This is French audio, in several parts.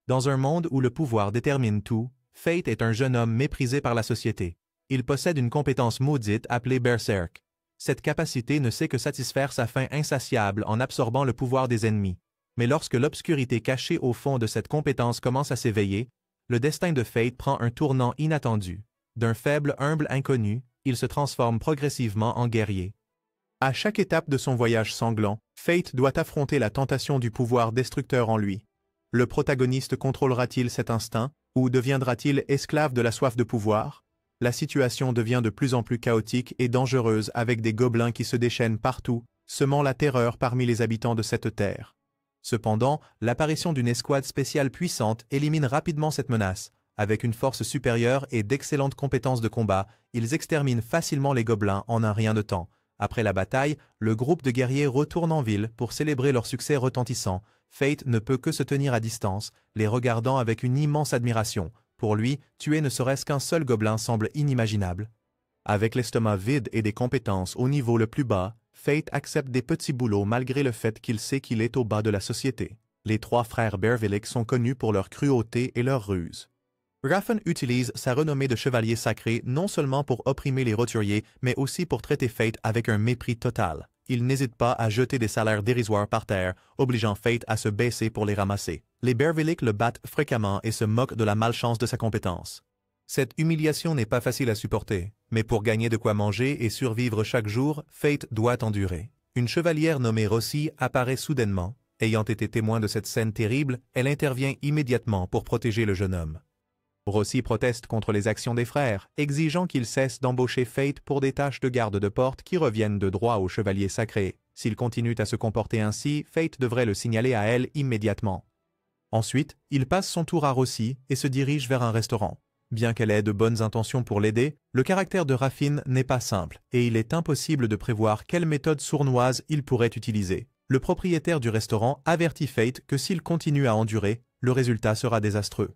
Dans un monde où le pouvoir détermine tout, Fate est un jeune homme méprisé par la société. Il possède une compétence maudite appelée Berserk. Cette capacité ne sait que satisfaire sa faim insatiable en absorbant le pouvoir des ennemis. Mais lorsque l'obscurité cachée au fond de cette compétence commence à s'éveiller, le destin de Fate prend un tournant inattendu. D'un faible, humble inconnu, il se transforme progressivement en guerrier. À chaque étape de son voyage sanglant, Fate doit affronter la tentation du pouvoir destructeur en lui. Le protagoniste contrôlera-t-il cet instinct, ou deviendra-t-il esclave de la soif de pouvoir? La situation devient de plus en plus chaotique et dangereuse avec des gobelins qui se déchaînent partout, semant la terreur parmi les habitants de cette terre. Cependant, l'apparition d'une escouade spéciale puissante élimine rapidement cette menace. Avec une force supérieure et d'excellentes compétences de combat, ils exterminent facilement les gobelins en un rien de temps. Après la bataille, le groupe de guerriers retourne en ville pour célébrer leur succès retentissant. Fate ne peut que se tenir à distance, les regardant avec une immense admiration. Pour lui, tuer ne serait-ce qu'un seul gobelin semble inimaginable. Avec l'estomac vide et des compétences au niveau le plus bas, Fate accepte des petits boulots malgré le fait qu'il sait qu'il est au bas de la société. Les trois frères Bervilic sont connus pour leur cruauté et leur ruse. Raffen utilise sa renommée de chevalier sacré non seulement pour opprimer les roturiers, mais aussi pour traiter Fate avec un mépris total. Il n'hésite pas à jeter des salaires dérisoires par terre, obligeant Fate à se baisser pour les ramasser. Les Bervilic le battent fréquemment et se moquent de la malchance de sa compétence. Cette humiliation n'est pas facile à supporter, mais pour gagner de quoi manger et survivre chaque jour, Fate doit endurer. Une chevalière nommée Rossi apparaît soudainement. Ayant été témoin de cette scène terrible, elle intervient immédiatement pour protéger le jeune homme. Rossi proteste contre les actions des frères, exigeant qu'ils cessent d'embaucher Fate pour des tâches de garde de porte qui reviennent de droit au chevalier sacré. S'il continue à se comporter ainsi, Fate devrait le signaler à elle immédiatement. Ensuite, il passe son tour à Rossi et se dirige vers un restaurant. Bien qu'elle ait de bonnes intentions pour l'aider, le caractère de Raffin n'est pas simple et il est impossible de prévoir quelle méthode sournoise il pourrait utiliser. Le propriétaire du restaurant avertit Fate que s'il continue à endurer, le résultat sera désastreux.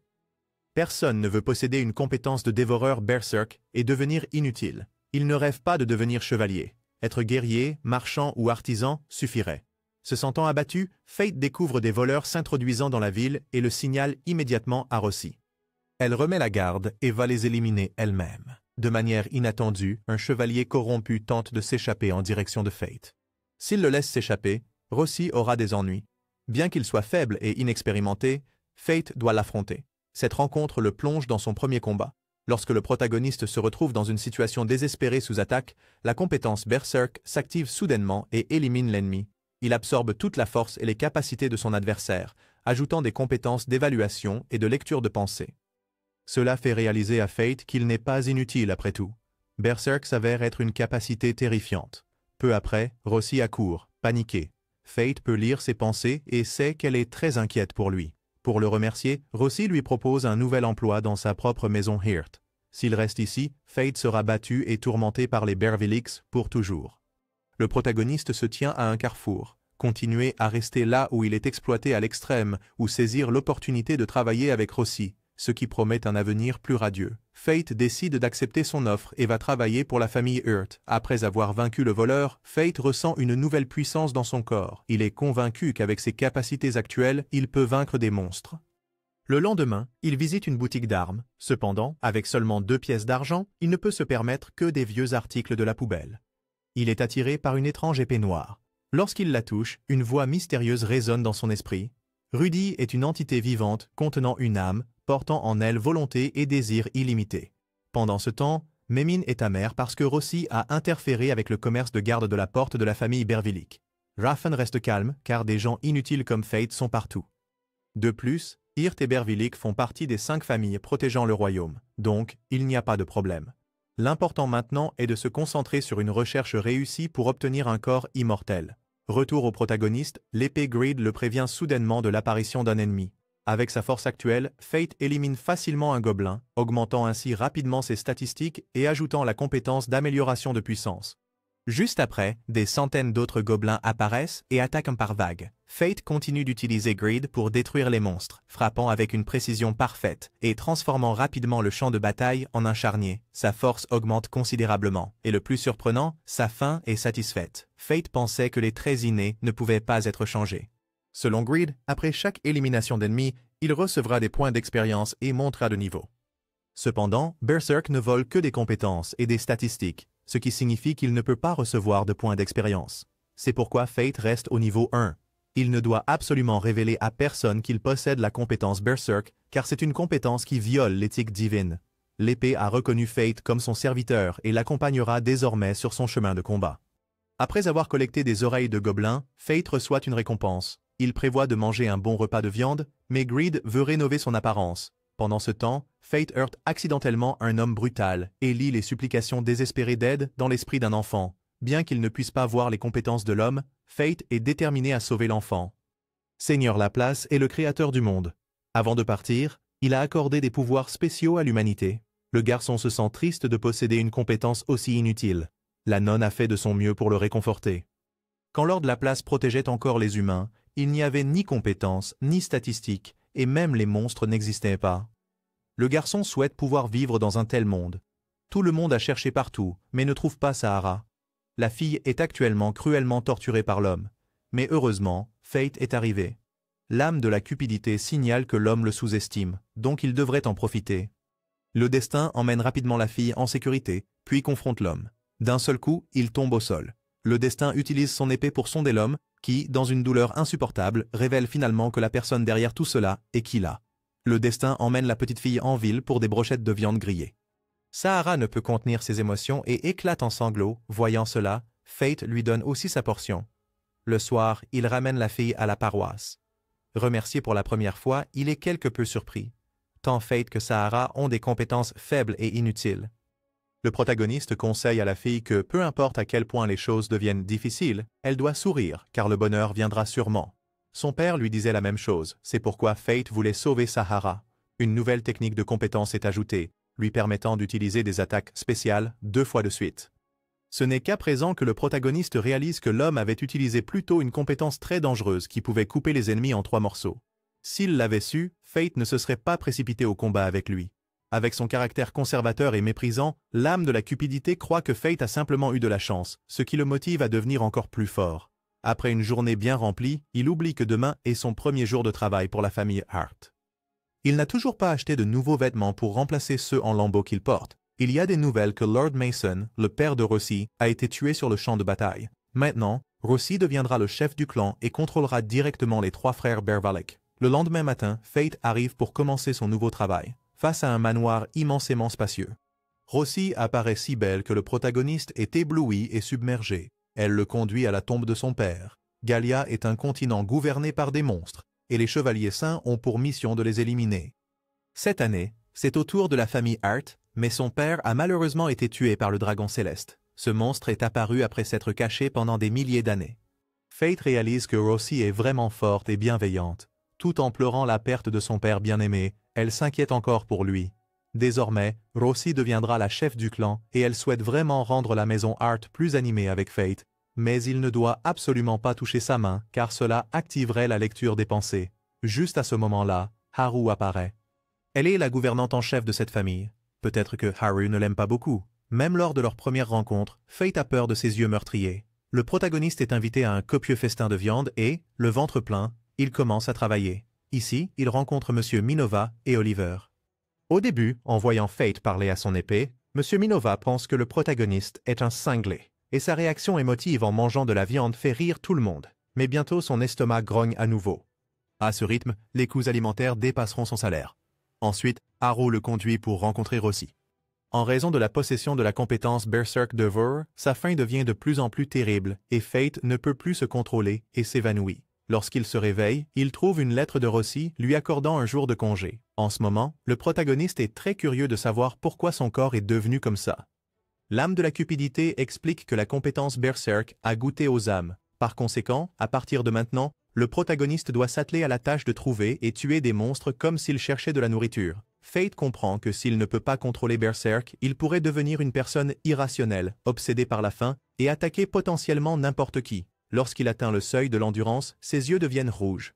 Personne ne veut posséder une compétence de dévoreur berserk et devenir inutile. Il ne rêve pas de devenir chevalier. Être guerrier, marchand ou artisan suffirait. Se sentant abattu, Fate découvre des voleurs s'introduisant dans la ville et le signale immédiatement à Rossi. Elle remet la garde et va les éliminer elle-même. De manière inattendue, un chevalier corrompu tente de s'échapper en direction de Fate. S'il le laisse s'échapper, Rossi aura des ennuis. Bien qu'il soit faible et inexpérimenté, Fate doit l'affronter. Cette rencontre le plonge dans son premier combat. Lorsque le protagoniste se retrouve dans une situation désespérée sous attaque, la compétence Berserk s'active soudainement et élimine l'ennemi. Il absorbe toute la force et les capacités de son adversaire, ajoutant des compétences d'évaluation et de lecture de pensée. Cela fait réaliser à Fate qu'il n'est pas inutile après tout. Berserk s'avère être une capacité terrifiante. Peu après, Rossi accourt, paniqué. Fate peut lire ses pensées et sait qu'elle est très inquiète pour lui. Pour le remercier, Rossi lui propose un nouvel emploi dans sa propre maison Hirt. S'il reste ici, Fate sera battu et tourmenté par les Bervilics pour toujours. Le protagoniste se tient à un carrefour. Continuer à rester là où il est exploité à l'extrême ou saisir l'opportunité de travailler avec Rossi, ce qui promet un avenir plus radieux. Fate décide d'accepter son offre et va travailler pour la famille Hirt. Après avoir vaincu le voleur, Fate ressent une nouvelle puissance dans son corps. Il est convaincu qu'avec ses capacités actuelles, il peut vaincre des monstres. Le lendemain, il visite une boutique d'armes. Cependant, avec seulement 2 pièces d'argent, il ne peut se permettre que des vieux articles de la poubelle. Il est attiré par une étrange épée noire. Lorsqu'il la touche, une voix mystérieuse résonne dans son esprit. Rudy est une entité vivante contenant une âme, portant en elle volonté et désir illimités. Pendant ce temps, Mémine est amère parce que Rossi a interféré avec le commerce de garde de la porte de la famille Bervilic. Raffen reste calme car des gens inutiles comme Fate sont partout. De plus, Hirt et Bervilic font partie des 5 familles protégeant le royaume, donc il n'y a pas de problème. L'important maintenant est de se concentrer sur une recherche réussie pour obtenir un corps immortel. Retour au protagoniste, l'épée Greed le prévient soudainement de l'apparition d'un ennemi. Avec sa force actuelle, Fate élimine facilement un gobelin, augmentant ainsi rapidement ses statistiques et ajoutant la compétence d'amélioration de puissance. Juste après, des centaines d'autres gobelins apparaissent et attaquent par vagues. Fate continue d'utiliser Greed pour détruire les monstres, frappant avec une précision parfaite et transformant rapidement le champ de bataille en un charnier. Sa force augmente considérablement, et le plus surprenant, sa faim est satisfaite. Fate pensait que les traits innés ne pouvaient pas être changés. Selon Greed, après chaque élimination d'ennemis, Il recevra des points d'expérience et montera de niveau. Cependant, Berserk ne vole que des compétences et des statistiques, ce qui signifie qu'il ne peut pas recevoir de points d'expérience. C'est pourquoi Fate reste au niveau 1. Il ne doit absolument révéler à personne qu'il possède la compétence Berserk, car c'est une compétence qui viole l'éthique divine. L'épée a reconnu Fate comme son serviteur et l'accompagnera désormais sur son chemin de combat. Après avoir collecté des oreilles de gobelins, Fate reçoit une récompense. Il prévoit de manger un bon repas de viande, mais Greed veut rénover son apparence. Pendant ce temps, Fate heurte accidentellement un homme brutal et lit les supplications désespérées d'aide dans l'esprit d'un enfant. Bien qu'il ne puisse pas voir les compétences de l'homme, Fate est déterminé à sauver l'enfant. Seigneur Laplace est le créateur du monde. Avant de partir, il a accordé des pouvoirs spéciaux à l'humanité. Le garçon se sent triste de posséder une compétence aussi inutile. La nonne a fait de son mieux pour le réconforter. Quand Lord Laplace protégeait encore les humains, il n'y avait ni compétences, ni statistiques, et même les monstres n'existaient pas. Le garçon souhaite pouvoir vivre dans un tel monde. Tout le monde a cherché partout, mais ne trouve pas Sahara. La fille est actuellement cruellement torturée par l'homme. Mais heureusement, Fate est arrivé. L'âme de la cupidité signale que l'homme le sous-estime, donc il devrait en profiter. Le destin emmène rapidement la fille en sécurité, puis confronte l'homme. D'un seul coup, il tombe au sol. Le destin utilise son épée pour sonder l'homme, qui, dans une douleur insupportable, révèle finalement que la personne derrière tout cela est Kila. Le destin emmène la petite fille en ville pour des brochettes de viande grillée. Sahara ne peut contenir ses émotions et éclate en sanglots. Voyant cela, Fate lui donne aussi sa portion. Le soir, il ramène la fille à la paroisse. Remercié pour la première fois, il est quelque peu surpris. Tant Fate que Sahara ont des compétences faibles et inutiles. Le protagoniste conseille à la fille que, peu importe à quel point les choses deviennent difficiles, elle doit sourire, car le bonheur viendra sûrement. Son père lui disait la même chose, c'est pourquoi Fate voulait sauver Sahara. Une nouvelle technique de compétence est ajoutée, lui permettant d'utiliser des attaques spéciales 2 fois de suite. Ce n'est qu'à présent que le protagoniste réalise que l'homme avait utilisé plus tôt une compétence très dangereuse qui pouvait couper les ennemis en 3 morceaux. S'il l'avait su, Fate ne se serait pas précipité au combat avec lui. Avec son caractère conservateur et méprisant, l'âme de la cupidité croit que Fate a simplement eu de la chance, ce qui le motive à devenir encore plus fort. Après une journée bien remplie, il oublie que demain est son premier jour de travail pour la famille Hart. Il n'a toujours pas acheté de nouveaux vêtements pour remplacer ceux en lambeaux qu'il porte. Il y a des nouvelles que Lord Mason, le père de Rossi, a été tué sur le champ de bataille. Maintenant, Rossi deviendra le chef du clan et contrôlera directement les 3 frères Bervalek. Le lendemain matin, Fate arrive pour commencer son nouveau travail, face à un manoir immensément spacieux. Rossi apparaît si belle que le protagoniste est ébloui et submergé. Elle le conduit à la tombe de son père. Galia est un continent gouverné par des monstres, et les Chevaliers Saints ont pour mission de les éliminer. Cette année, c'est au tour de la famille Hart, mais son père a malheureusement été tué par le dragon céleste. Ce monstre est apparu après s'être caché pendant des milliers d'années. Fate réalise que Rossi est vraiment forte et bienveillante. Tout en pleurant la perte de son père bien-aimé, elle s'inquiète encore pour lui. Désormais, Rossi deviendra la chef du clan et elle souhaite vraiment rendre la maison Hart plus animée avec Fate, mais il ne doit absolument pas toucher sa main car cela activerait la lecture des pensées. Juste à ce moment-là, Haru apparaît. Elle est la gouvernante en chef de cette famille. Peut-être que Haru ne l'aime pas beaucoup. Même lors de leur première rencontre, Fate a peur de ses yeux meurtriers. Le protagoniste est invité à un copieux festin de viande et, le ventre plein, il commence à travailler. Ici, il rencontre M. Minova et Oliver. Au début, en voyant Fate parler à son épée, M. Minova pense que le protagoniste est un cinglé, et sa réaction émotive en mangeant de la viande fait rire tout le monde. Mais bientôt son estomac grogne à nouveau. À ce rythme, les coûts alimentaires dépasseront son salaire. Ensuite, Haru le conduit pour rencontrer Rossi. En raison de la possession de la compétence Berserk Devour, sa faim devient de plus en plus terrible et Fate ne peut plus se contrôler et s'évanouit. Lorsqu'il se réveille, il trouve une lettre de Rossi lui accordant un jour de congé. En ce moment, le protagoniste est très curieux de savoir pourquoi son corps est devenu comme ça. L'âme de la cupidité explique que la compétence Berserk a goûté aux âmes. Par conséquent, à partir de maintenant, le protagoniste doit s'atteler à la tâche de trouver et tuer des monstres comme s'il cherchait de la nourriture. Fate comprend que s'il ne peut pas contrôler Berserk, il pourrait devenir une personne irrationnelle, obsédée par la faim, et attaquer potentiellement n'importe qui. Lorsqu'il atteint le seuil de l'endurance, ses yeux deviennent rouges.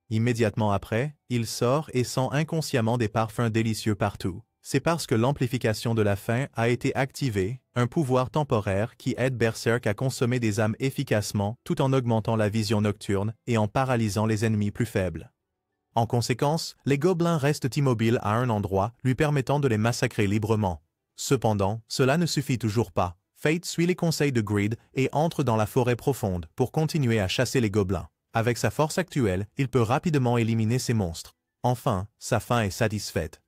Immédiatement après, il sort et sent inconsciemment des parfums délicieux partout. C'est parce que l'amplification de la faim a été activée, un pouvoir temporaire qui aide Berserk à consommer des âmes efficacement tout en augmentant la vision nocturne et en paralysant les ennemis plus faibles. En conséquence, les gobelins restent immobiles à un endroit, lui permettant de les massacrer librement. Cependant, cela ne suffit toujours pas. Fate suit les conseils de Greed et entre dans la forêt profonde pour continuer à chasser les gobelins. Avec sa force actuelle, il peut rapidement éliminer ces monstres. Enfin, sa faim est satisfaite.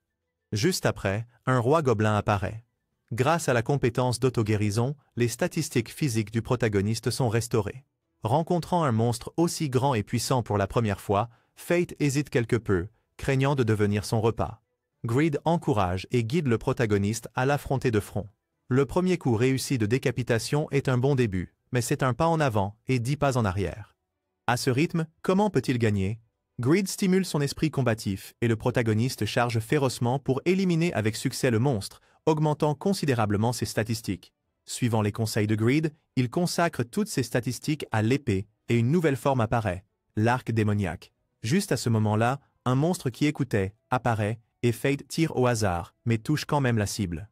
Juste après, un roi gobelin apparaît. Grâce à la compétence d'auto-guérison, les statistiques physiques du protagoniste sont restaurées. Rencontrant un monstre aussi grand et puissant pour la première fois, Fate hésite quelque peu, craignant de devenir son repas. Greed encourage et guide le protagoniste à l'affronter de front. Le premier coup réussi de décapitation est un bon début, mais c'est un pas en avant et 10 pas en arrière. À ce rythme, comment peut-il gagner? Greed stimule son esprit combatif et le protagoniste charge férocement pour éliminer avec succès le monstre, augmentant considérablement ses statistiques. Suivant les conseils de Greed, il consacre toutes ses statistiques à l'épée et une nouvelle forme apparaît, l'arc démoniaque. Juste à ce moment-là, un monstre qui écoutait apparaît et Fate tire au hasard, mais touche quand même la cible.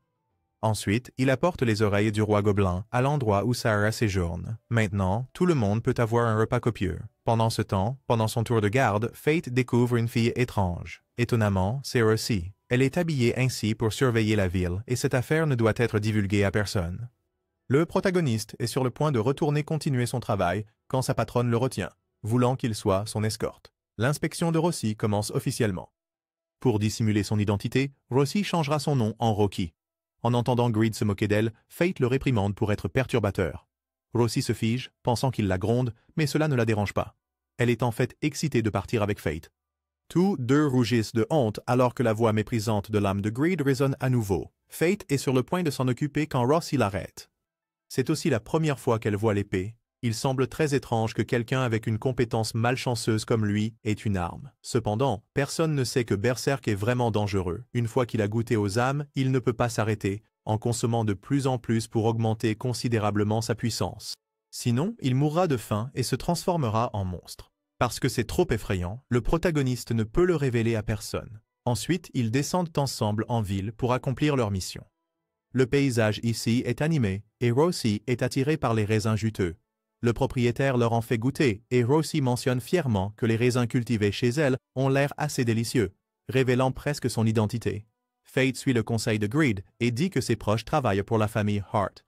Ensuite, il apporte les oreilles du roi gobelin à l'endroit où Sarah séjourne. Maintenant, tout le monde peut avoir un repas copieux. Pendant ce temps, pendant son tour de garde, Fate découvre une fille étrange. Étonnamment, c'est Rosie. Elle est habillée ainsi pour surveiller la ville et cette affaire ne doit être divulguée à personne. Le protagoniste est sur le point de retourner continuer son travail quand sa patronne le retient, voulant qu'il soit son escorte. L'inspection de Rosie commence officiellement. Pour dissimuler son identité, Rosie changera son nom en Rocky. En entendant Greed se moquer d'elle, Fate le réprimande pour être perturbateur. Rosie se fige, pensant qu'il la gronde, mais cela ne la dérange pas. Elle est en fait excitée de partir avec Fate. Tous deux rougissent de honte alors que la voix méprisante de l'âme de Greed résonne à nouveau. Fate est sur le point de s'en occuper quand Rosie l'arrête. C'est aussi la première fois qu'elle voit l'épée. Il semble très étrange que quelqu'un avec une compétence malchanceuse comme lui ait une arme. Cependant, personne ne sait que Berserk est vraiment dangereux. Une fois qu'il a goûté aux âmes, il ne peut pas s'arrêter, en consommant de plus en plus pour augmenter considérablement sa puissance. Sinon, il mourra de faim et se transformera en monstre. Parce que c'est trop effrayant, le protagoniste ne peut le révéler à personne. Ensuite, ils descendent ensemble en ville pour accomplir leur mission. Le paysage ici est animé, et Rosie est attirée par les raisins juteux. Le propriétaire leur en fait goûter et Rosie mentionne fièrement que les raisins cultivés chez elle ont l'air assez délicieux, révélant presque son identité. Fate suit le conseil de Greed et dit que ses proches travaillent pour la famille Hart.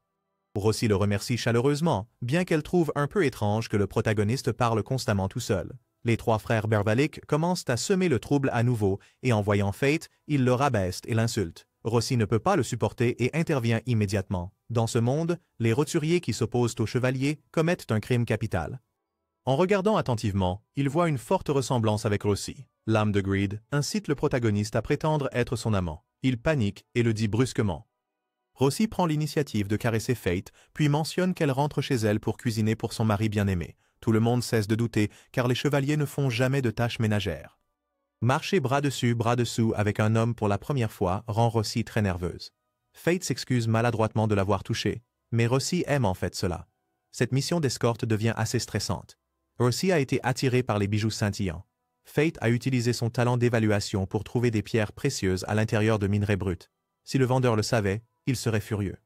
Rosie le remercie chaleureusement, bien qu'elle trouve un peu étrange que le protagoniste parle constamment tout seul. Les trois frères Berbalik commencent à semer le trouble à nouveau et en voyant Fate, ils le rabaissent et l'insultent. Rosie ne peut pas le supporter et intervient immédiatement. Dans ce monde, les roturiers qui s'opposent aux chevaliers commettent un crime capital. En regardant attentivement, il voit une forte ressemblance avec Rosie. L'âme de Greed incite le protagoniste à prétendre être son amant. Il panique et le dit brusquement. Rosie prend l'initiative de caresser Fate, puis mentionne qu'elle rentre chez elle pour cuisiner pour son mari bien-aimé. Tout le monde cesse de douter, car les chevaliers ne font jamais de tâches ménagères. Marcher bras dessus, bras dessous avec un homme pour la première fois rend Rosie très nerveuse. Fate s'excuse maladroitement de l'avoir touchée, mais Rosie aime en fait cela. Cette mission d'escorte devient assez stressante. Rosie a été attirée par les bijoux scintillants. Fate a utilisé son talent d'évaluation pour trouver des pierres précieuses à l'intérieur de minerais bruts. Si le vendeur le savait, il serait furieux.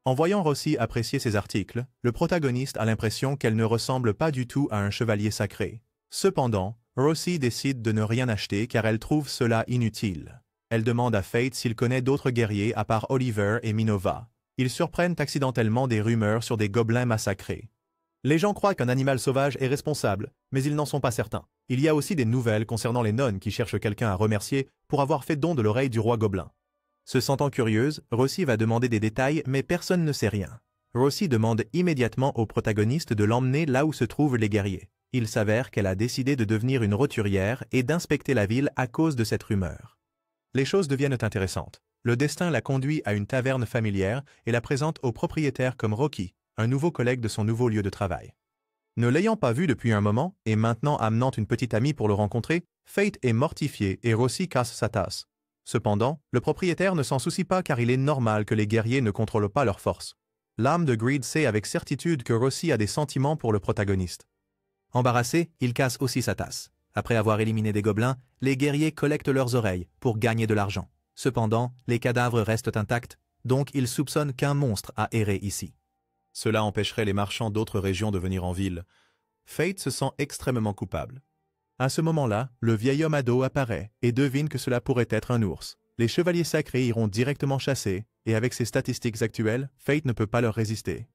En voyant Rosie apprécier ses articles, le protagoniste a l'impression qu'elle ne ressemble pas du tout à un chevalier sacré. Cependant, Rosie décide de ne rien acheter car elle trouve cela inutile. Elle demande à Fate s'il connaît d'autres guerriers à part Oliver et Minova. Ils surprennent accidentellement des rumeurs sur des gobelins massacrés. Les gens croient qu'un animal sauvage est responsable, mais ils n'en sont pas certains. Il y a aussi des nouvelles concernant les nonnes qui cherchent quelqu'un à remercier pour avoir fait don de l'oreille du roi gobelin. Se sentant curieuse, Rosie va demander des détails, mais personne ne sait rien. Rosie demande immédiatement au protagoniste de l'emmener là où se trouvent les guerriers. Il s'avère qu'elle a décidé de devenir une roturière et d'inspecter la ville à cause de cette rumeur. Les choses deviennent intéressantes. Le destin la conduit à une taverne familière et la présente au propriétaire comme Rocky, un nouveau collègue de son nouveau lieu de travail. Ne l'ayant pas vu depuis un moment et maintenant amenant une petite amie pour le rencontrer, Fate est mortifiée et Rosie casse sa tasse. Cependant, le propriétaire ne s'en soucie pas car il est normal que les guerriers ne contrôlent pas leurs forces. L'âme de Greed sait avec certitude que Rosie a des sentiments pour le protagoniste. Embarrassé, il casse aussi sa tasse. Après avoir éliminé des gobelins, les guerriers collectent leurs oreilles pour gagner de l'argent. Cependant, les cadavres restent intacts, donc ils soupçonnent qu'un monstre a erré ici. Cela empêcherait les marchands d'autres régions de venir en ville. Fate se sent extrêmement coupable. À ce moment-là, le vieil homme ado apparaît et devine que cela pourrait être un ours. Les chevaliers sacrés iront directement chasser, et avec ses statistiques actuelles, Fate ne peut pas leur résister.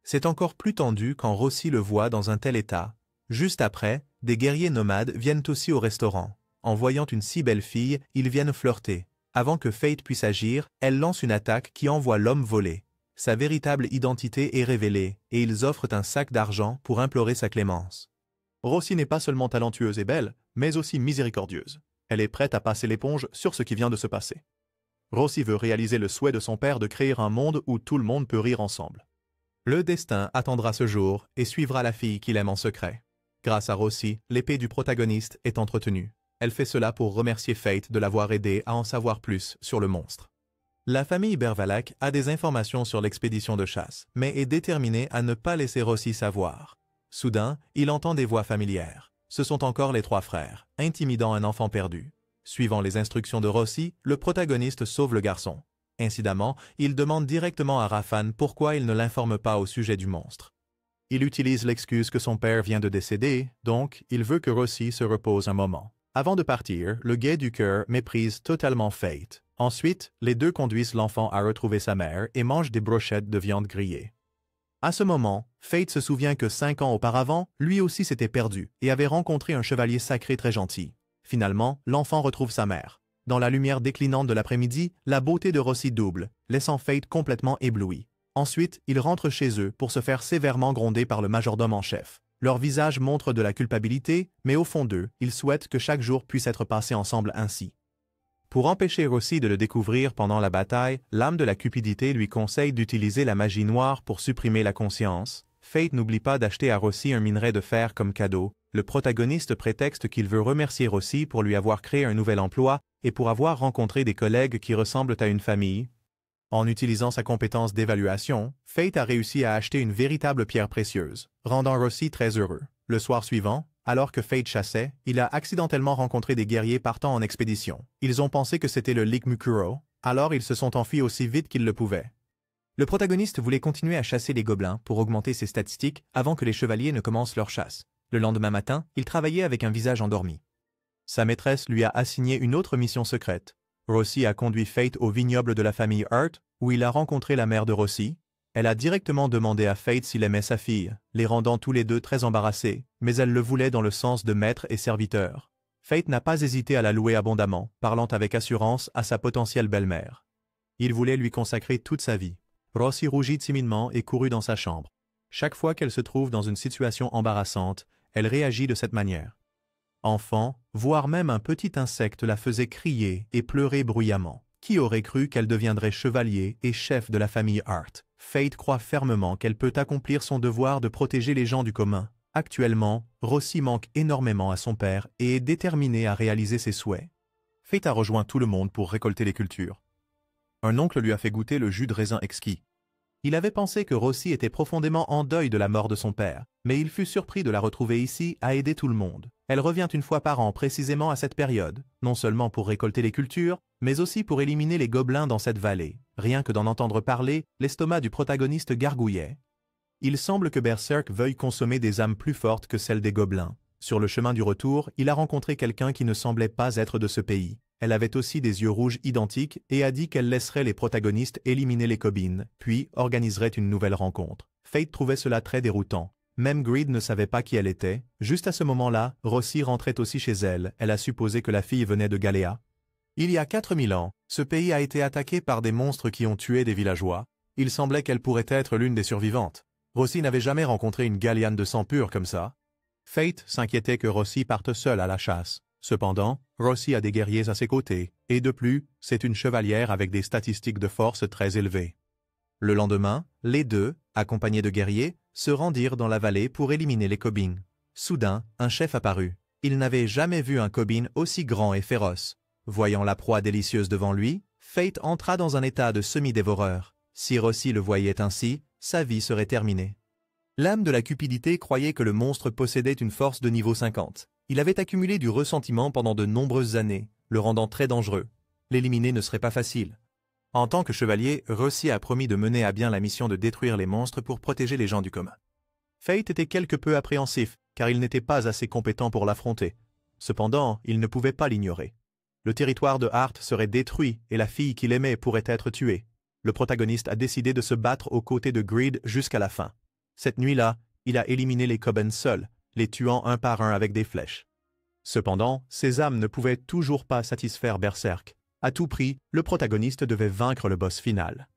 C'est encore plus tendu quand Rossi le voit dans un tel état. Juste après, des guerriers nomades viennent aussi au restaurant. En voyant une si belle fille, ils viennent flirter. Avant que Fate puisse agir, elle lance une attaque qui envoie l'homme voler. Sa véritable identité est révélée, et ils offrent un sac d'argent pour implorer sa clémence. Rossi n'est pas seulement talentueuse et belle, mais aussi miséricordieuse. Elle est prête à passer l'éponge sur ce qui vient de se passer. Rossi veut réaliser le souhait de son père de créer un monde où tout le monde peut rire ensemble. Le destin attendra ce jour et suivra la fille qu'il aime en secret. Grâce à Rossi, l'épée du protagoniste est entretenue. Elle fait cela pour remercier Fate de l'avoir aidé à en savoir plus sur le monstre. La famille Bervalak a des informations sur l'expédition de chasse, mais est déterminée à ne pas laisser Rossi savoir. Soudain, il entend des voix familières. Ce sont encore les trois frères, intimidant un enfant perdu. Suivant les instructions de Rossi, le protagoniste sauve le garçon. Incidemment, il demande directement à Rafan pourquoi il ne l'informe pas au sujet du monstre. Il utilise l'excuse que son père vient de décéder, donc il veut que Rossi se repose un moment. Avant de partir, le guet du cœur méprise totalement Fate. Ensuite, les deux conduisent l'enfant à retrouver sa mère et mangent des brochettes de viande grillée. À ce moment, Fate se souvient que 5 ans auparavant, lui aussi s'était perdu et avait rencontré un chevalier sacré très gentil. Finalement, l'enfant retrouve sa mère. Dans la lumière déclinante de l'après-midi, la beauté de Rossi double, laissant Fate complètement ébloui. Ensuite, ils rentrent chez eux pour se faire sévèrement gronder par le majordome en chef. Leur visage montre de la culpabilité, mais au fond d'eux, ils souhaitent que chaque jour puisse être passé ensemble ainsi. Pour empêcher Rossi de le découvrir pendant la bataille, l'âme de la cupidité lui conseille d'utiliser la magie noire pour supprimer la conscience. Fate n'oublie pas d'acheter à Rossi un minerai de fer comme cadeau. Le protagoniste prétexte qu'il veut remercier Rossi pour lui avoir créé un nouvel emploi et pour avoir rencontré des collègues qui ressemblent à une famille. En utilisant sa compétence d'évaluation, Fate a réussi à acheter une véritable pierre précieuse, rendant Rossi très heureux. Le soir suivant, alors que Fate chassait, il a accidentellement rencontré des guerriers partant en expédition. Ils ont pensé que c'était le Ligue Mukuro, alors ils se sont enfuis aussi vite qu'ils le pouvaient. Le protagoniste voulait continuer à chasser les gobelins pour augmenter ses statistiques avant que les chevaliers ne commencent leur chasse. Le lendemain matin, il travaillait avec un visage endormi. Sa maîtresse lui a assigné une autre mission secrète. Rossi a conduit Fate au vignoble de la famille Hurt, où il a rencontré la mère de Rossi. Elle a directement demandé à Fate s'il aimait sa fille, les rendant tous les deux très embarrassés, mais elle le voulait dans le sens de maître et serviteur. Fate n'a pas hésité à la louer abondamment, parlant avec assurance à sa potentielle belle-mère. Il voulait lui consacrer toute sa vie. Rossi rougit timidement et courut dans sa chambre. Chaque fois qu'elle se trouve dans une situation embarrassante, elle réagit de cette manière. Enfant, voire même un petit insecte la faisait crier et pleurer bruyamment. Qui aurait cru qu'elle deviendrait chevalier et chef de la famille Hart? Fate croit fermement qu'elle peut accomplir son devoir de protéger les gens du commun. Actuellement, Rossi manque énormément à son père et est déterminé à réaliser ses souhaits. Fate a rejoint tout le monde pour récolter les cultures. Un oncle lui a fait goûter le jus de raisin exquis. Il avait pensé que Rossi était profondément en deuil de la mort de son père, mais il fut surpris de la retrouver ici à aider tout le monde. Elle revient une fois par an précisément à cette période, non seulement pour récolter les cultures, mais aussi pour éliminer les gobelins dans cette vallée. Rien que d'en entendre parler, l'estomac du protagoniste gargouillait. Il semble que Berserk veuille consommer des âmes plus fortes que celles des gobelins. Sur le chemin du retour, il a rencontré quelqu'un qui ne semblait pas être de ce pays. Elle avait aussi des yeux rouges identiques et a dit qu'elle laisserait les protagonistes éliminer les Cobines, puis organiserait une nouvelle rencontre. Fate trouvait cela très déroutant. Même Greed ne savait pas qui elle était. Juste à ce moment-là, Rossi rentrait aussi chez elle. Elle a supposé que la fille venait de Galéa. Il y a 4000 ans, ce pays a été attaqué par des monstres qui ont tué des villageois. Il semblait qu'elle pourrait être l'une des survivantes. Rossi n'avait jamais rencontré une Galéane de sang pur comme ça. Fate s'inquiétait que Rossi parte seule à la chasse. Cependant, Rossi a des guerriers à ses côtés, et de plus, c'est une chevalière avec des statistiques de force très élevées. Le lendemain, les deux, accompagnés de guerriers, se rendirent dans la vallée pour éliminer les Cobines. Soudain, un chef apparut. Il n'avait jamais vu un Cobine aussi grand et féroce. Voyant la proie délicieuse devant lui, Fate entra dans un état de semi-dévoreur. Si Rossi le voyait ainsi, sa vie serait terminée. L'âme de la cupidité croyait que le monstre possédait une force de niveau 50. Il avait accumulé du ressentiment pendant de nombreuses années, le rendant très dangereux. L'éliminer ne serait pas facile. En tant que chevalier, Rossi a promis de mener à bien la mission de détruire les monstres pour protéger les gens du commun. Fate était quelque peu appréhensif, car il n'était pas assez compétent pour l'affronter. Cependant, il ne pouvait pas l'ignorer. Le territoire de Hart serait détruit et la fille qu'il aimait pourrait être tuée. Le protagoniste a décidé de se battre aux côtés de Greed jusqu'à la fin. Cette nuit-là, il a éliminé les Coben seul, les tuant un par un avec des flèches. Cependant, ses âmes ne pouvaient toujours pas satisfaire Berserk. À tout prix, le protagoniste devait vaincre le boss final.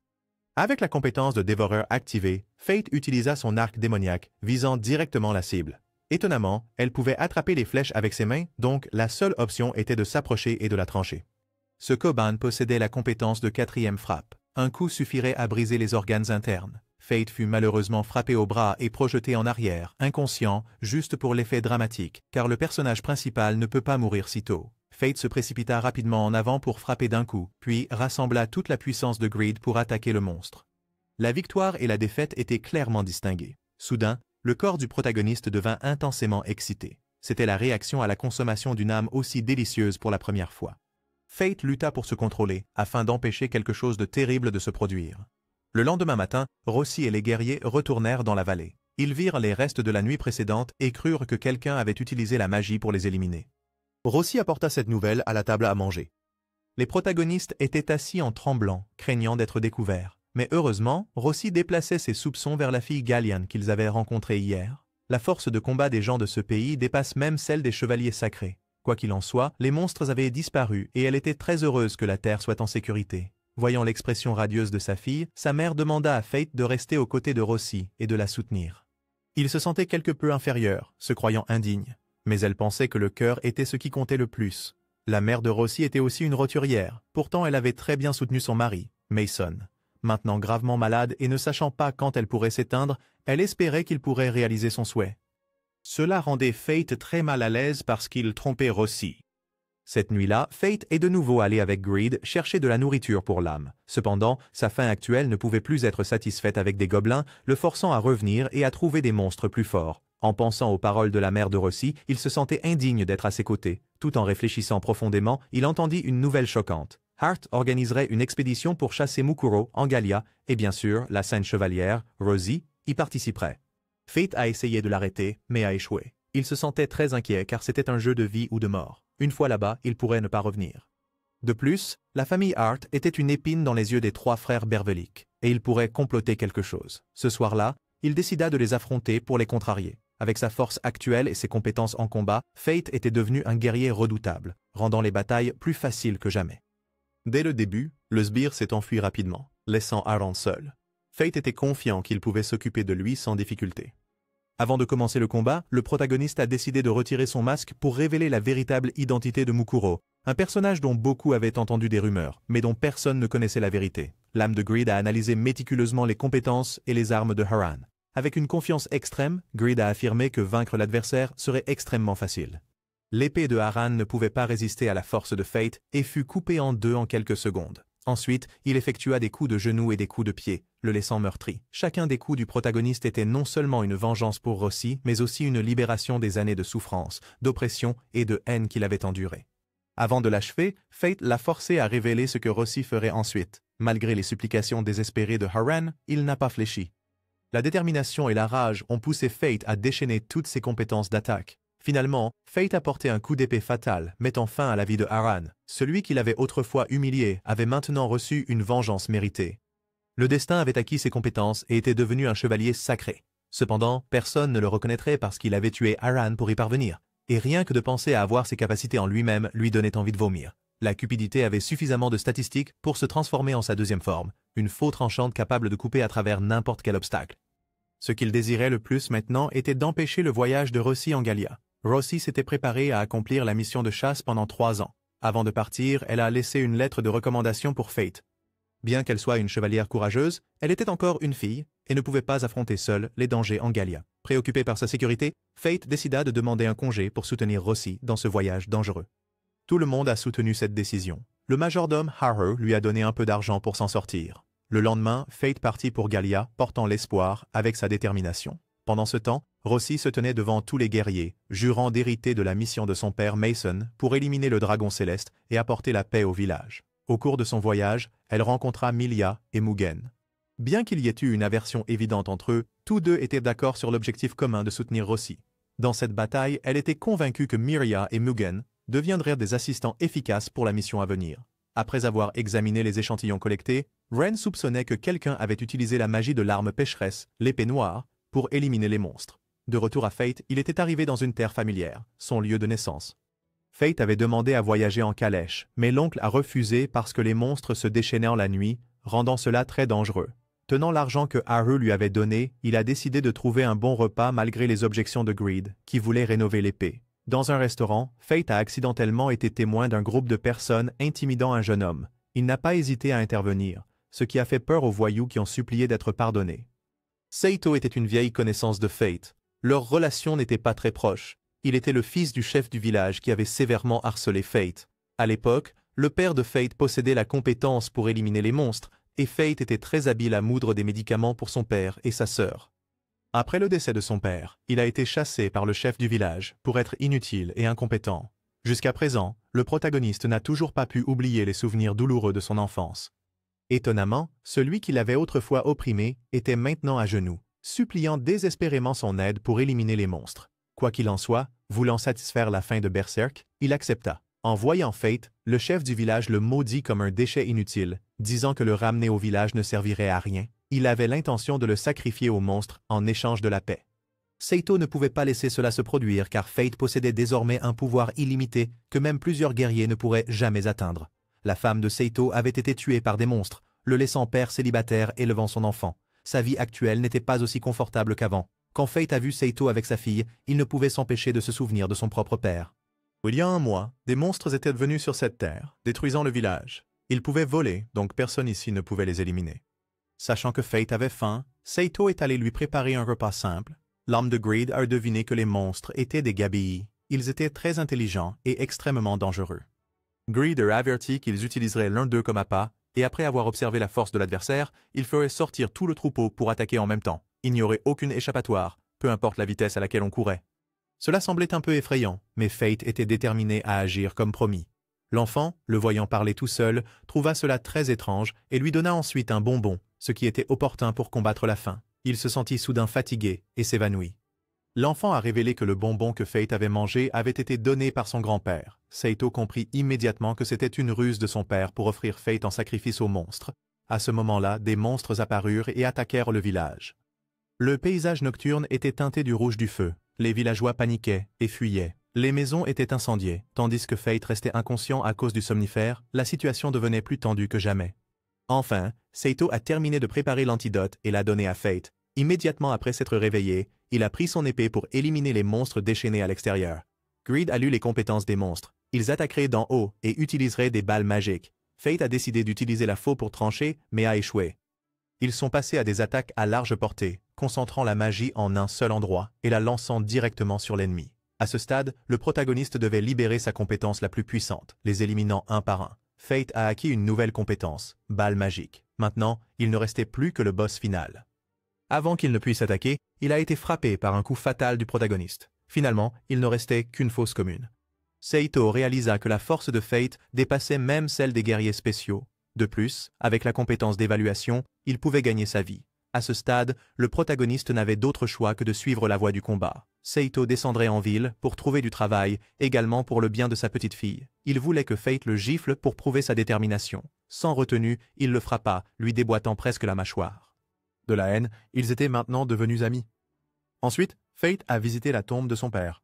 Avec la compétence de dévoreur activée, Fate utilisa son arc démoniaque, visant directement la cible. Étonnamment, elle pouvait attraper les flèches avec ses mains, donc la seule option était de s'approcher et de la trancher. Ce Koban possédait la compétence de 4e frappe. Un coup suffirait à briser les organes internes. Fate fut malheureusement frappé au bras et projeté en arrière, inconscient, juste pour l'effet dramatique, car le personnage principal ne peut pas mourir si tôt. Fate se précipita rapidement en avant pour frapper d'un coup, puis rassembla toute la puissance de Greed pour attaquer le monstre. La victoire et la défaite étaient clairement distinguées. Soudain, le corps du protagoniste devint intensément excité. C'était la réaction à la consommation d'une âme aussi délicieuse pour la première fois. Fate lutta pour se contrôler, afin d'empêcher quelque chose de terrible de se produire. Le lendemain matin, Rossi et les guerriers retournèrent dans la vallée. Ils virent les restes de la nuit précédente et crurent que quelqu'un avait utilisé la magie pour les éliminer. Rossi apporta cette nouvelle à la table à manger. Les protagonistes étaient assis en tremblant, craignant d'être découverts. Mais heureusement, Rossi déplaçait ses soupçons vers la fille Galliane qu'ils avaient rencontrée hier. La force de combat des gens de ce pays dépasse même celle des chevaliers sacrés. Quoi qu'il en soit, les monstres avaient disparu et elle était très heureuse que la terre soit en sécurité. Voyant l'expression radieuse de sa fille, sa mère demanda à Fate de rester aux côtés de Rossi et de la soutenir. Il se sentait quelque peu inférieur, se croyant indigne. Mais elle pensait que le cœur était ce qui comptait le plus. La mère de Rossi était aussi une roturière, pourtant elle avait très bien soutenu son mari, Mason. Maintenant gravement malade et ne sachant pas quand elle pourrait s'éteindre, elle espérait qu'il pourrait réaliser son souhait. Cela rendait Fate très mal à l'aise parce qu'il trompait Rossi. Cette nuit-là, Fate est de nouveau allé avec Greed chercher de la nourriture pour l'âme. Cependant, sa faim actuelle ne pouvait plus être satisfaite avec des gobelins, le forçant à revenir et à trouver des monstres plus forts. En pensant aux paroles de la mère de Rossi, il se sentait indigne d'être à ses côtés. Tout en réfléchissant profondément, il entendit une nouvelle choquante. Hart organiserait une expédition pour chasser Mukuro en Gallia, et bien sûr, la sainte chevalière, Rosie, y participerait. Fate a essayé de l'arrêter, mais a échoué. Il se sentait très inquiet car c'était un jeu de vie ou de mort. Une fois là-bas, il pourrait ne pas revenir. De plus, la famille Hart était une épine dans les yeux des 3 frères Bervelick, et il pourrait comploter quelque chose. Ce soir-là, il décida de les affronter pour les contrarier. Avec sa force actuelle et ses compétences en combat, Fate était devenu un guerrier redoutable, rendant les batailles plus faciles que jamais. Dès le début, le sbire s'est enfui rapidement, laissant Aaron seul. Fate était confiant qu'il pouvait s'occuper de lui sans difficulté. Avant de commencer le combat, le protagoniste a décidé de retirer son masque pour révéler la véritable identité de Mukuro, un personnage dont beaucoup avaient entendu des rumeurs, mais dont personne ne connaissait la vérité. L'âme de Greed a analysé méticuleusement les compétences et les armes de Haran. Avec une confiance extrême, Greed a affirmé que vaincre l'adversaire serait extrêmement facile. L'épée de Haran ne pouvait pas résister à la force de Fate et fut coupée en 2 en quelques secondes. Ensuite, il effectua des coups de genoux et des coups de pied, le laissant meurtri. Chacun des coups du protagoniste était non seulement une vengeance pour Rossi, mais aussi une libération des années de souffrance, d'oppression et de haine qu'il avait endurées. Avant de l'achever, Fate l'a forcé à révéler ce que Rossi ferait ensuite. Malgré les supplications désespérées de Haran, il n'a pas fléchi. La détermination et la rage ont poussé Fate à déchaîner toutes ses compétences d'attaque. Finalement, Fate a porté un coup d'épée fatal, mettant fin à la vie de Haran. Celui qui l'avait autrefois humilié avait maintenant reçu une vengeance méritée. Le destin avait acquis ses compétences et était devenu un chevalier sacré. Cependant, personne ne le reconnaîtrait parce qu'il avait tué Haran pour y parvenir. Et rien que de penser à avoir ses capacités en lui-même lui donnait envie de vomir. La cupidité avait suffisamment de statistiques pour se transformer en sa deuxième forme, une faux tranchante capable de couper à travers n'importe quel obstacle. Ce qu'il désirait le plus maintenant était d'empêcher le voyage de Rossi en Gallia. Rossi s'était préparée à accomplir la mission de chasse pendant 3 ans. Avant de partir, elle a laissé une lettre de recommandation pour Fate. Bien qu'elle soit une chevalière courageuse, elle était encore une fille et ne pouvait pas affronter seule les dangers en Gallia. Préoccupée par sa sécurité, Fate décida de demander un congé pour soutenir Rossi dans ce voyage dangereux. Tout le monde a soutenu cette décision. Le majordome Harrow lui a donné un peu d'argent pour s'en sortir. Le lendemain, Fate partit pour Gallia, portant l'espoir avec sa détermination. Pendant ce temps, Rossi se tenait devant tous les guerriers, jurant d'hériter de la mission de son père Mason pour éliminer le dragon céleste et apporter la paix au village. Au cours de son voyage, elle rencontra Milia et Mugen. Bien qu'il y ait eu une aversion évidente entre eux, tous deux étaient d'accord sur l'objectif commun de soutenir Rossi. Dans cette bataille, elle était convaincue que Miria et Mugen deviendraient des assistants efficaces pour la mission à venir. Après avoir examiné les échantillons collectés, Ren soupçonnait que quelqu'un avait utilisé la magie de l'arme pécheresse, l'épée noire, pour éliminer les monstres. De retour à Fate, il était arrivé dans une terre familière, son lieu de naissance. Fate avait demandé à voyager en calèche, mais l'oncle a refusé parce que les monstres se déchaînaient en la nuit, rendant cela très dangereux. Tenant l'argent que Haru lui avait donné, il a décidé de trouver un bon repas malgré les objections de Greed, qui voulait rénover l'épée. Dans un restaurant, Fate a accidentellement été témoin d'un groupe de personnes intimidant un jeune homme. Il n'a pas hésité à intervenir, ce qui a fait peur aux voyous qui ont supplié d'être pardonnés. Saito était une vieille connaissance de Fate. Leur relation n'était pas très proche. Il était le fils du chef du village qui avait sévèrement harcelé Fate. À l'époque, le père de Fate possédait la compétence pour éliminer les monstres, et Fate était très habile à moudre des médicaments pour son père et sa sœur. Après le décès de son père, il a été chassé par le chef du village pour être inutile et incompétent. Jusqu'à présent, le protagoniste n'a toujours pas pu oublier les souvenirs douloureux de son enfance. Étonnamment, celui qui l'avait autrefois opprimé était maintenant à genoux, suppliant désespérément son aide pour éliminer les monstres. Quoi qu'il en soit, voulant satisfaire la faim de Berserk, il accepta. En voyant Fate, le chef du village le maudit comme un déchet inutile, disant que le ramener au village ne servirait à rien. Il avait l'intention de le sacrifier au monstre en échange de la paix. Saito ne pouvait pas laisser cela se produire car Fate possédait désormais un pouvoir illimité que même plusieurs guerriers ne pourraient jamais atteindre. La femme de Saito avait été tuée par des monstres, le laissant père célibataire élevant son enfant. Sa vie actuelle n'était pas aussi confortable qu'avant. Quand Fate a vu Saito avec sa fille, il ne pouvait s'empêcher de se souvenir de son propre père. Il y a un mois, des monstres étaient venus sur cette terre, détruisant le village. Ils pouvaient voler, donc personne ici ne pouvait les éliminer. Sachant que Fate avait faim, Saito est allé lui préparer un repas simple. L'âme de Greed a deviné que les monstres étaient des gabillis. Ils étaient très intelligents et extrêmement dangereux. Greed a averti qu'ils utiliseraient l'un d'eux comme appât, et après avoir observé la force de l'adversaire, il ferait sortir tout le troupeau pour attaquer en même temps. Il n'y aurait aucune échappatoire, peu importe la vitesse à laquelle on courait. Cela semblait un peu effrayant, mais Fate était déterminé à agir comme promis. L'enfant, le voyant parler tout seul, trouva cela très étrange et lui donna ensuite un bonbon, ce qui était opportun pour combattre la faim. Il se sentit soudain fatigué et s'évanouit. L'enfant a révélé que le bonbon que Fate avait mangé avait été donné par son grand-père. Saito comprit immédiatement que c'était une ruse de son père pour offrir Fate en sacrifice aux monstres. À ce moment-là, des monstres apparurent et attaquèrent le village. Le paysage nocturne était teinté du rouge du feu. Les villageois paniquaient et fuyaient. Les maisons étaient incendiées, tandis que Fate restait inconscient à cause du somnifère, la situation devenait plus tendue que jamais. Enfin, Saito a terminé de préparer l'antidote et l'a donné à Fate. Immédiatement après s'être réveillé, il a pris son épée pour éliminer les monstres déchaînés à l'extérieur. Greed a lu les compétences des monstres. Ils attaqueraient d'en haut et utiliseraient des balles magiques. Fate a décidé d'utiliser la faux pour trancher, mais a échoué. Ils sont passés à des attaques à large portée, concentrant la magie en un seul endroit et la lançant directement sur l'ennemi. À ce stade, le protagoniste devait libérer sa compétence la plus puissante, les éliminant un par un. Fate a acquis une nouvelle compétence, balle magique. Maintenant, il ne restait plus que le boss final. Avant qu'il ne puisse attaquer, il a été frappé par un coup fatal du protagoniste. Finalement, il ne restait qu'une fosse commune. Saito réalisa que la force de Fate dépassait même celle des guerriers spéciaux. De plus, avec la compétence d'évaluation, il pouvait gagner sa vie. À ce stade, le protagoniste n'avait d'autre choix que de suivre la voie du combat. Saito descendrait en ville pour trouver du travail, également pour le bien de sa petite fille. Il voulait que Fate le gifle pour prouver sa détermination. Sans retenue, il le frappa, lui déboîtant presque la mâchoire. De la haine, ils étaient maintenant devenus amis. Ensuite, Fate a visité la tombe de son père.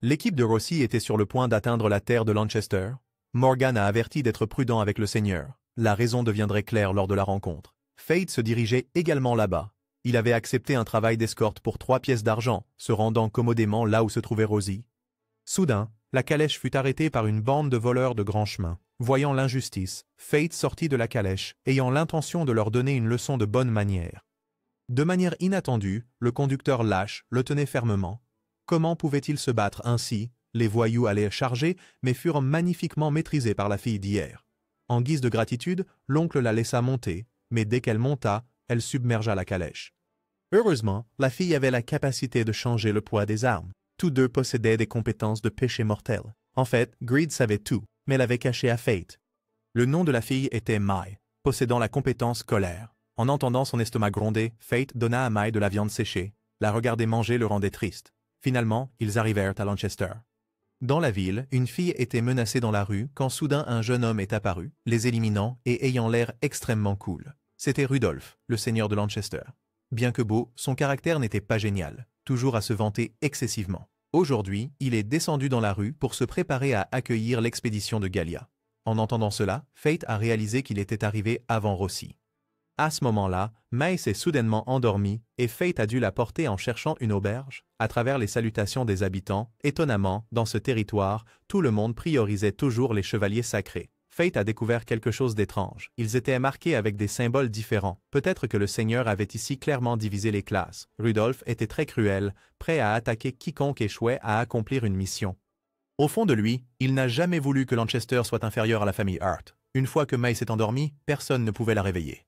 L'équipe de Rossi était sur le point d'atteindre la terre de Lanchester. Morgan a averti d'être prudent avec le seigneur. La raison deviendrait claire lors de la rencontre. Fate se dirigeait également là-bas. Il avait accepté un travail d'escorte pour 3 pièces d'argent, se rendant commodément là où se trouvait Rosie. Soudain, la calèche fut arrêtée par une bande de voleurs de grand chemin. Voyant l'injustice, Fate sortit de la calèche, ayant l'intention de leur donner une leçon de bonne manière. De manière inattendue, le conducteur lâche le tenait fermement. Comment pouvait-il se battre ainsi? Les voyous allaient charger, mais furent magnifiquement maîtrisés par la fille d'hier. En guise de gratitude, l'oncle la laissa monter, mais dès qu'elle monta, elle submergea la calèche. Heureusement, la fille avait la capacité de changer le poids des armes. Tous deux possédaient des compétences de péché mortel. En fait, Greed savait tout, mais l'avait caché à Fate. Le nom de la fille était Mai, possédant la compétence colère. En entendant son estomac gronder, Fate donna à Mai de la viande séchée. La regarder manger le rendait triste. Finalement, ils arrivèrent à Lanchester. Dans la ville, une fille était menacée dans la rue quand soudain un jeune homme est apparu, les éliminant et ayant l'air extrêmement cool. C'était Rudolph, le seigneur de Lanchester. Bien que beau, son caractère n'était pas génial, toujours à se vanter excessivement. Aujourd'hui, il est descendu dans la rue pour se préparer à accueillir l'expédition de Gallia. En entendant cela, Fate a réalisé qu'il était arrivé avant Rossi. À ce moment-là, May s'est soudainement endormie et Fate a dû la porter en cherchant une auberge. À travers les salutations des habitants, étonnamment, dans ce territoire, tout le monde priorisait toujours les chevaliers sacrés. Fate a découvert quelque chose d'étrange. Ils étaient marqués avec des symboles différents. Peut-être que le Seigneur avait ici clairement divisé les classes. Rudolph était très cruel, prêt à attaquer quiconque échouait à accomplir une mission. Au fond de lui, il n'a jamais voulu que Lanchester soit inférieur à la famille Hart. Une fois que May s'est endormie, personne ne pouvait la réveiller.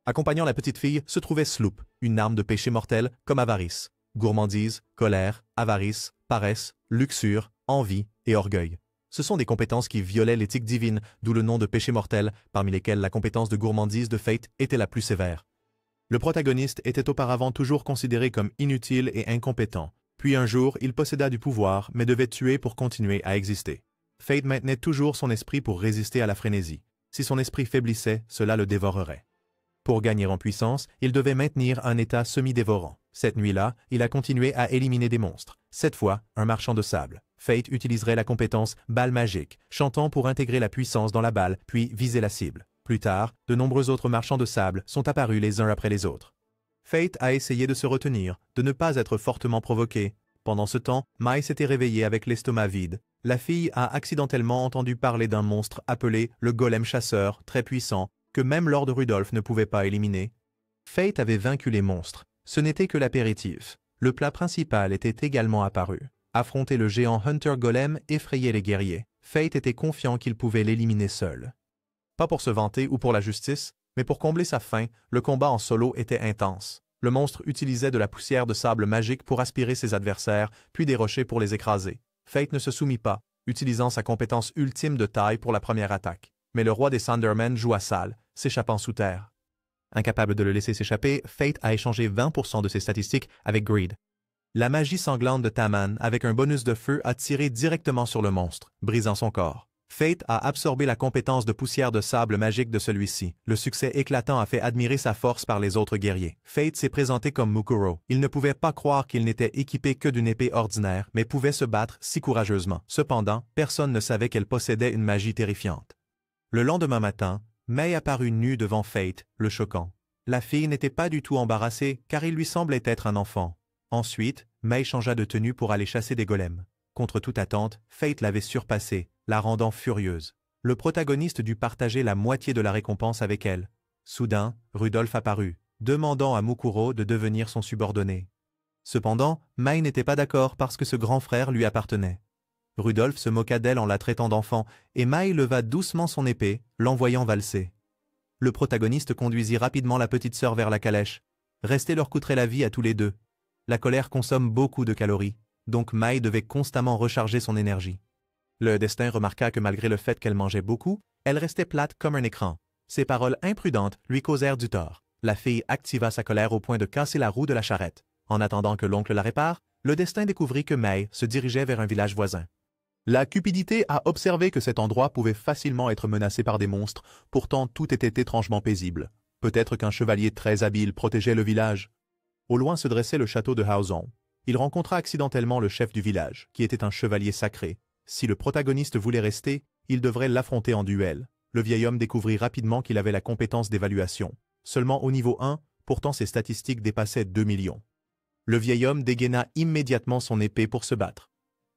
Accompagnant la petite fille se trouvait Sloop, une arme de péché mortel comme avarice, gourmandise, colère, avarice, paresse, luxure, envie et orgueil. Ce sont des compétences qui violaient l'éthique divine, d'où le nom de péché mortel, parmi lesquelles la compétence de gourmandise de Fate était la plus sévère. Le protagoniste était auparavant toujours considéré comme inutile et incompétent, puis un jour il posséda du pouvoir mais devait tuer pour continuer à exister. Fate maintenait toujours son esprit pour résister à la frénésie. Si son esprit faiblissait, cela le dévorerait. Pour gagner en puissance, il devait maintenir un état semi-dévorant. Cette nuit-là, il a continué à éliminer des monstres. Cette fois, un marchand de sable. Fate utiliserait la compétence « balle magique », chantant pour intégrer la puissance dans la balle, puis viser la cible. Plus tard, de nombreux autres marchands de sable sont apparus les uns après les autres. Fate a essayé de se retenir, de ne pas être fortement provoqué. Pendant ce temps, Mai s'était réveillée avec l'estomac vide. La fille a accidentellement entendu parler d'un monstre appelé le golem chasseur, très puissant, que même Lord Rudolph ne pouvait pas éliminer. Fate avait vaincu les monstres. Ce n'était que l'apéritif. Le plat principal était également apparu. Affronter le géant Hunter Golem effrayait les guerriers. Fate était confiant qu'il pouvait l'éliminer seul. Pas pour se vanter ou pour la justice, mais pour combler sa faim, le combat en solo était intense. Le monstre utilisait de la poussière de sable magique pour aspirer ses adversaires, puis des rochers pour les écraser. Fate ne se soumit pas, utilisant sa compétence ultime de taille pour la première attaque. Mais le roi des Sandermen joua sale, s'échappant sous terre. Incapable de le laisser s'échapper, Fate a échangé 20% de ses statistiques avec Greed. La magie sanglante de Taman, avec un bonus de feu, a tiré directement sur le monstre, brisant son corps. Fate a absorbé la compétence de poussière de sable magique de celui-ci. Le succès éclatant a fait admirer sa force par les autres guerriers. Fate s'est présenté comme Mukuro. Il ne pouvait pas croire qu'il n'était équipé que d'une épée ordinaire, mais pouvait se battre si courageusement. Cependant, personne ne savait qu'elle possédait une magie terrifiante. Le lendemain matin, May apparut nue devant Fate, le choquant. La fille n'était pas du tout embarrassée, car il lui semblait être un enfant. Ensuite, May changea de tenue pour aller chasser des golems. Contre toute attente, Fate l'avait surpassée, la rendant furieuse. Le protagoniste dut partager la moitié de la récompense avec elle. Soudain, Rudolph apparut, demandant à Mukuro de devenir son subordonné. Cependant, May n'était pas d'accord parce que ce grand frère lui appartenait. Rudolph se moqua d'elle en la traitant d'enfant, et May leva doucement son épée, l'envoyant valser. Le protagoniste conduisit rapidement la petite sœur vers la calèche. Rester leur coûterait la vie à tous les deux. La colère consomme beaucoup de calories, donc May devait constamment recharger son énergie. Le destin remarqua que malgré le fait qu'elle mangeait beaucoup, elle restait plate comme un écran. Ses paroles imprudentes lui causèrent du tort. La fille activa sa colère au point de casser la roue de la charrette. En attendant que l'oncle la répare, le destin découvrit que May se dirigeait vers un village voisin. La cupidité a observé que cet endroit pouvait facilement être menacé par des monstres, pourtant tout était étrangement paisible. Peut-être qu'un chevalier très habile protégeait le village. Au loin se dressait le château de Hauson. Il rencontra accidentellement le chef du village, qui était un chevalier sacré. Si le protagoniste voulait rester, il devrait l'affronter en duel. Le vieil homme découvrit rapidement qu'il avait la compétence d'évaluation. Seulement au niveau 1, pourtant ses statistiques dépassaient 2 millions. Le vieil homme dégaina immédiatement son épée pour se battre.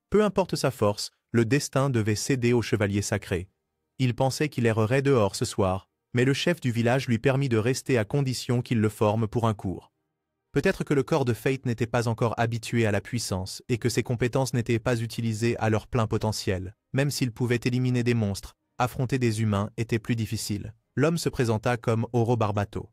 Peu importe sa force, le destin devait céder au chevalier sacré. Il pensait qu'il errerait dehors ce soir, mais le chef du village lui permit de rester à condition qu'il le forme pour un cours. Peut-être que le corps de Fate n'était pas encore habitué à la puissance et que ses compétences n'étaient pas utilisées à leur plein potentiel. Même s'il pouvait éliminer des monstres, affronter des humains était plus difficile. L'homme se présenta comme Oro Barbato.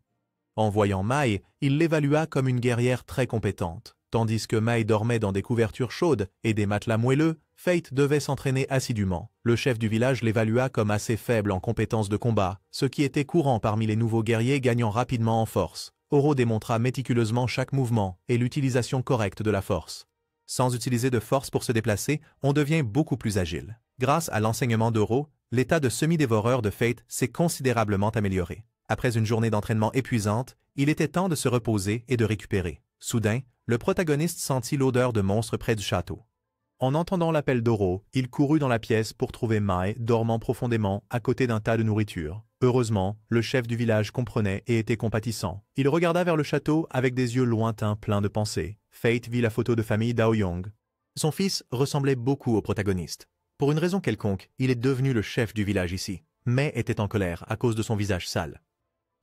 En voyant Mai, il l'évalua comme une guerrière très compétente. Tandis que Mai dormait dans des couvertures chaudes et des matelas moelleux, Fate devait s'entraîner assidûment. Le chef du village l'évalua comme assez faible en compétences de combat, ce qui était courant parmi les nouveaux guerriers gagnant rapidement en force. Oro démontra méticuleusement chaque mouvement et l'utilisation correcte de la force. Sans utiliser de force pour se déplacer, on devient beaucoup plus agile. Grâce à l'enseignement d'Oro, l'état de semi-dévoreur de Fate s'est considérablement amélioré. Après une journée d'entraînement épuisante, il était temps de se reposer et de récupérer. Soudain, le protagoniste sentit l'odeur de monstre près du château. En entendant l'appel d'Oro, il courut dans la pièce pour trouver Mai dormant profondément à côté d'un tas de nourriture. Heureusement, le chef du village comprenait et était compatissant. Il regarda vers le château avec des yeux lointains pleins de pensées. Fate vit la photo de famille d'Aoyong. Son fils ressemblait beaucoup au protagoniste. Pour une raison quelconque, il est devenu le chef du village ici. Mai était en colère à cause de son visage sale.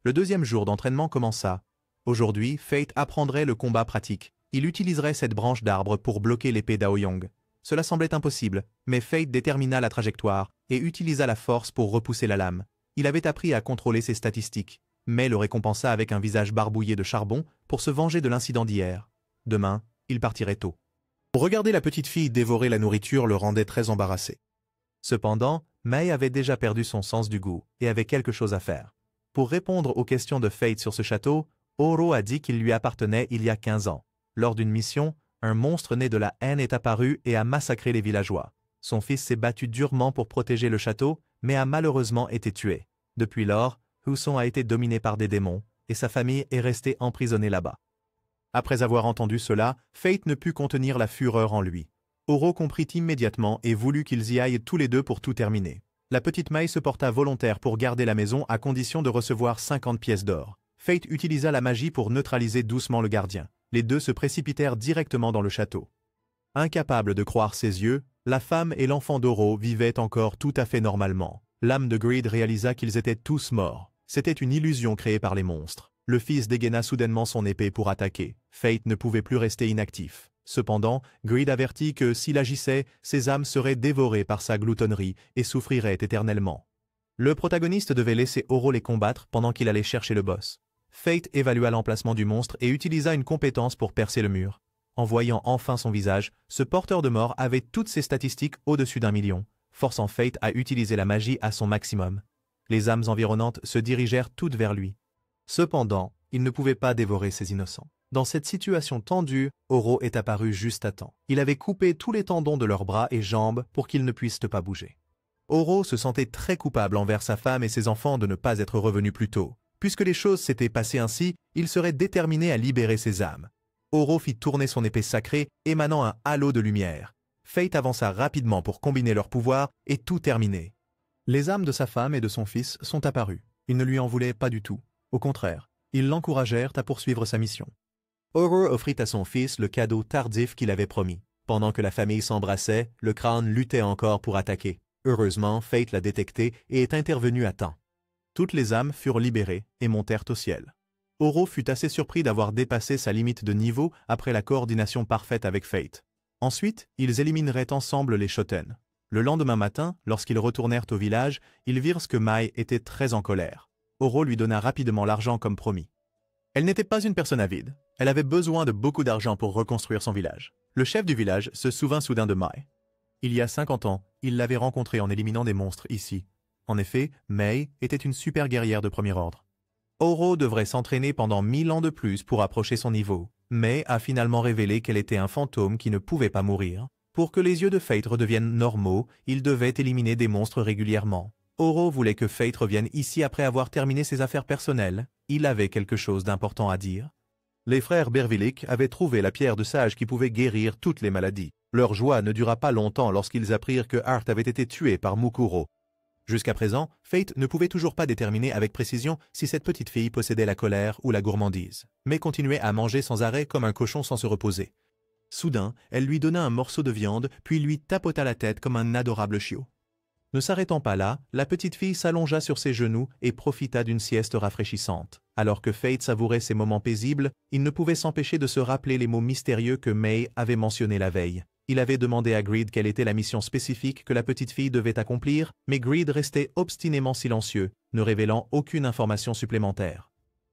Le deuxième jour d'entraînement commença. Aujourd'hui, Fate apprendrait le combat pratique. Il utiliserait cette branche d'arbre pour bloquer l'épée d'Aoyong. Cela semblait impossible, mais Fate détermina la trajectoire et utilisa la force pour repousser la lame. Il avait appris à contrôler ses statistiques. Mai le récompensa avec un visage barbouillé de charbon pour se venger de l'incident d'hier. Demain, il partirait tôt. Regarder la petite fille dévorer la nourriture le rendait très embarrassé. Cependant, Mai avait déjà perdu son sens du goût et avait quelque chose à faire. Pour répondre aux questions de Fate sur ce château, Oro a dit qu'il lui appartenait il y a 15 ans. Lors d'une mission, un monstre né de la haine est apparu et a massacré les villageois. Son fils s'est battu durement pour protéger le château, mais a malheureusement été tué. Depuis lors, Husson a été dominé par des démons, et sa famille est restée emprisonnée là-bas. Après avoir entendu cela, Fate ne put contenir la fureur en lui. Oro comprit immédiatement et voulut qu'ils y aillent tous les deux pour tout terminer. La petite Mai se porta volontaire pour garder la maison à condition de recevoir 50 pièces d'or. Fate utilisa la magie pour neutraliser doucement le gardien. Les deux se précipitèrent directement dans le château. Incapable de croire ses yeux, la femme et l'enfant d'Oro vivaient encore tout à fait normalement. L'âme de Greed réalisa qu'ils étaient tous morts. C'était une illusion créée par les monstres. Le fils dégaina soudainement son épée pour attaquer. Fate ne pouvait plus rester inactif. Cependant, Greed avertit que s'il agissait, ses âmes seraient dévorées par sa gloutonnerie et souffriraient éternellement. Le protagoniste devait laisser Oro les combattre pendant qu'il allait chercher le boss. Fate évalua l'emplacement du monstre et utilisa une compétence pour percer le mur. En voyant enfin son visage, ce porteur de mort avait toutes ses statistiques au-dessus d'1 million, forçant Fate à utiliser la magie à son maximum. Les âmes environnantes se dirigèrent toutes vers lui. Cependant, il ne pouvait pas dévorer ces innocents. Dans cette situation tendue, Oro est apparu juste à temps. Il avait coupé tous les tendons de leurs bras et jambes pour qu'ils ne puissent pas bouger. Oro se sentait très coupable envers sa femme et ses enfants de ne pas être revenus plus tôt. Puisque les choses s'étaient passées ainsi, il serait déterminé à libérer ses âmes. Oro fit tourner son épée sacrée, émanant un halo de lumière. Fate avança rapidement pour combiner leurs pouvoirs et tout terminer. Les âmes de sa femme et de son fils sont apparues. Ils ne lui en voulaient pas du tout. Au contraire, ils l'encouragèrent à poursuivre sa mission. Oro offrit à son fils le cadeau tardif qu'il avait promis. Pendant que la famille s'embrassait, le crâne luttait encore pour attaquer. Heureusement, Fate l'a détecté et est intervenu à temps. Toutes les âmes furent libérées et montèrent au ciel. Oro fut assez surpris d'avoir dépassé sa limite de niveau après la coordination parfaite avec Fate. Ensuite, ils élimineraient ensemble les Shoten. Le lendemain matin, lorsqu'ils retournèrent au village, ils virent que Mai était très en colère. Oro lui donna rapidement l'argent comme promis. Elle n'était pas une personne avide. Elle avait besoin de beaucoup d'argent pour reconstruire son village. Le chef du village se souvint soudain de Mai. Il y a 50 ans, il l'avait rencontrée en éliminant des monstres ici. En effet, Mai était une super guerrière de premier ordre. Oro devrait s'entraîner pendant 1000 ans de plus pour approcher son niveau. Mai a finalement révélé qu'elle était un fantôme qui ne pouvait pas mourir. Pour que les yeux de Fate redeviennent normaux, il devait éliminer des monstres régulièrement. Oro voulait que Fate revienne ici après avoir terminé ses affaires personnelles. Il avait quelque chose d'important à dire. Les frères Bervilic avaient trouvé la pierre de sage qui pouvait guérir toutes les maladies. Leur joie ne dura pas longtemps lorsqu'ils apprirent que Hart avait été tué par Mukuro. Jusqu'à présent, Fate ne pouvait toujours pas déterminer avec précision si cette petite fille possédait la colère ou la gourmandise, mais continuait à manger sans arrêt comme un cochon sans se reposer. Soudain, elle lui donna un morceau de viande, puis lui tapota la tête comme un adorable chiot. Ne s'arrêtant pas là, la petite fille s'allongea sur ses genoux et profita d'une sieste rafraîchissante. Alors que Fate savourait ces moments paisibles, il ne pouvait s'empêcher de se rappeler les mots mystérieux que Mai avait mentionnés la veille. Il avait demandé à Greed quelle était la mission spécifique que la petite fille devait accomplir, mais Greed restait obstinément silencieux, ne révélant aucune information supplémentaire.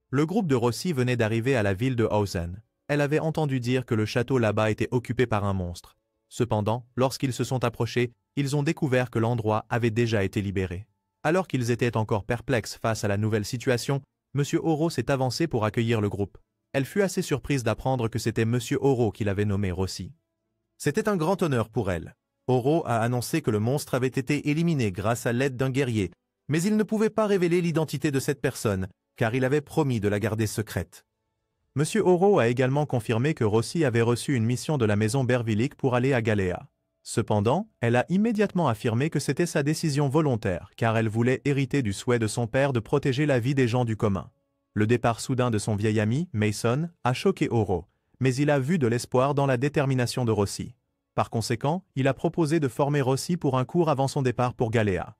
Le groupe de Rossi venait d'arriver à la ville de Hausen. Elle avait entendu dire que le château là-bas était occupé par un monstre. Cependant, lorsqu'ils se sont approchés, ils ont découvert que l'endroit avait déjà été libéré. Alors qu'ils étaient encore perplexes face à la nouvelle situation, M. Oro s'est avancé pour accueillir le groupe. Elle fut assez surprise d'apprendre que c'était M. Oro qui l'avait nommé Rossi. C'était un grand honneur pour elle. Oro a annoncé que le monstre avait été éliminé grâce à l'aide d'un guerrier, mais il ne pouvait pas révéler l'identité de cette personne, car il avait promis de la garder secrète. Monsieur Oro a également confirmé que Rossi avait reçu une mission de la maison Bervilic pour aller à Galéa. Cependant, elle a immédiatement affirmé que c'était sa décision volontaire, car elle voulait hériter du souhait de son père de protéger la vie des gens du commun. Le départ soudain de son vieil ami, Mason, a choqué Oro, mais il a vu de l'espoir dans la détermination de Rossi. Par conséquent, il a proposé de former Rossi pour un cours avant son départ pour Galéa.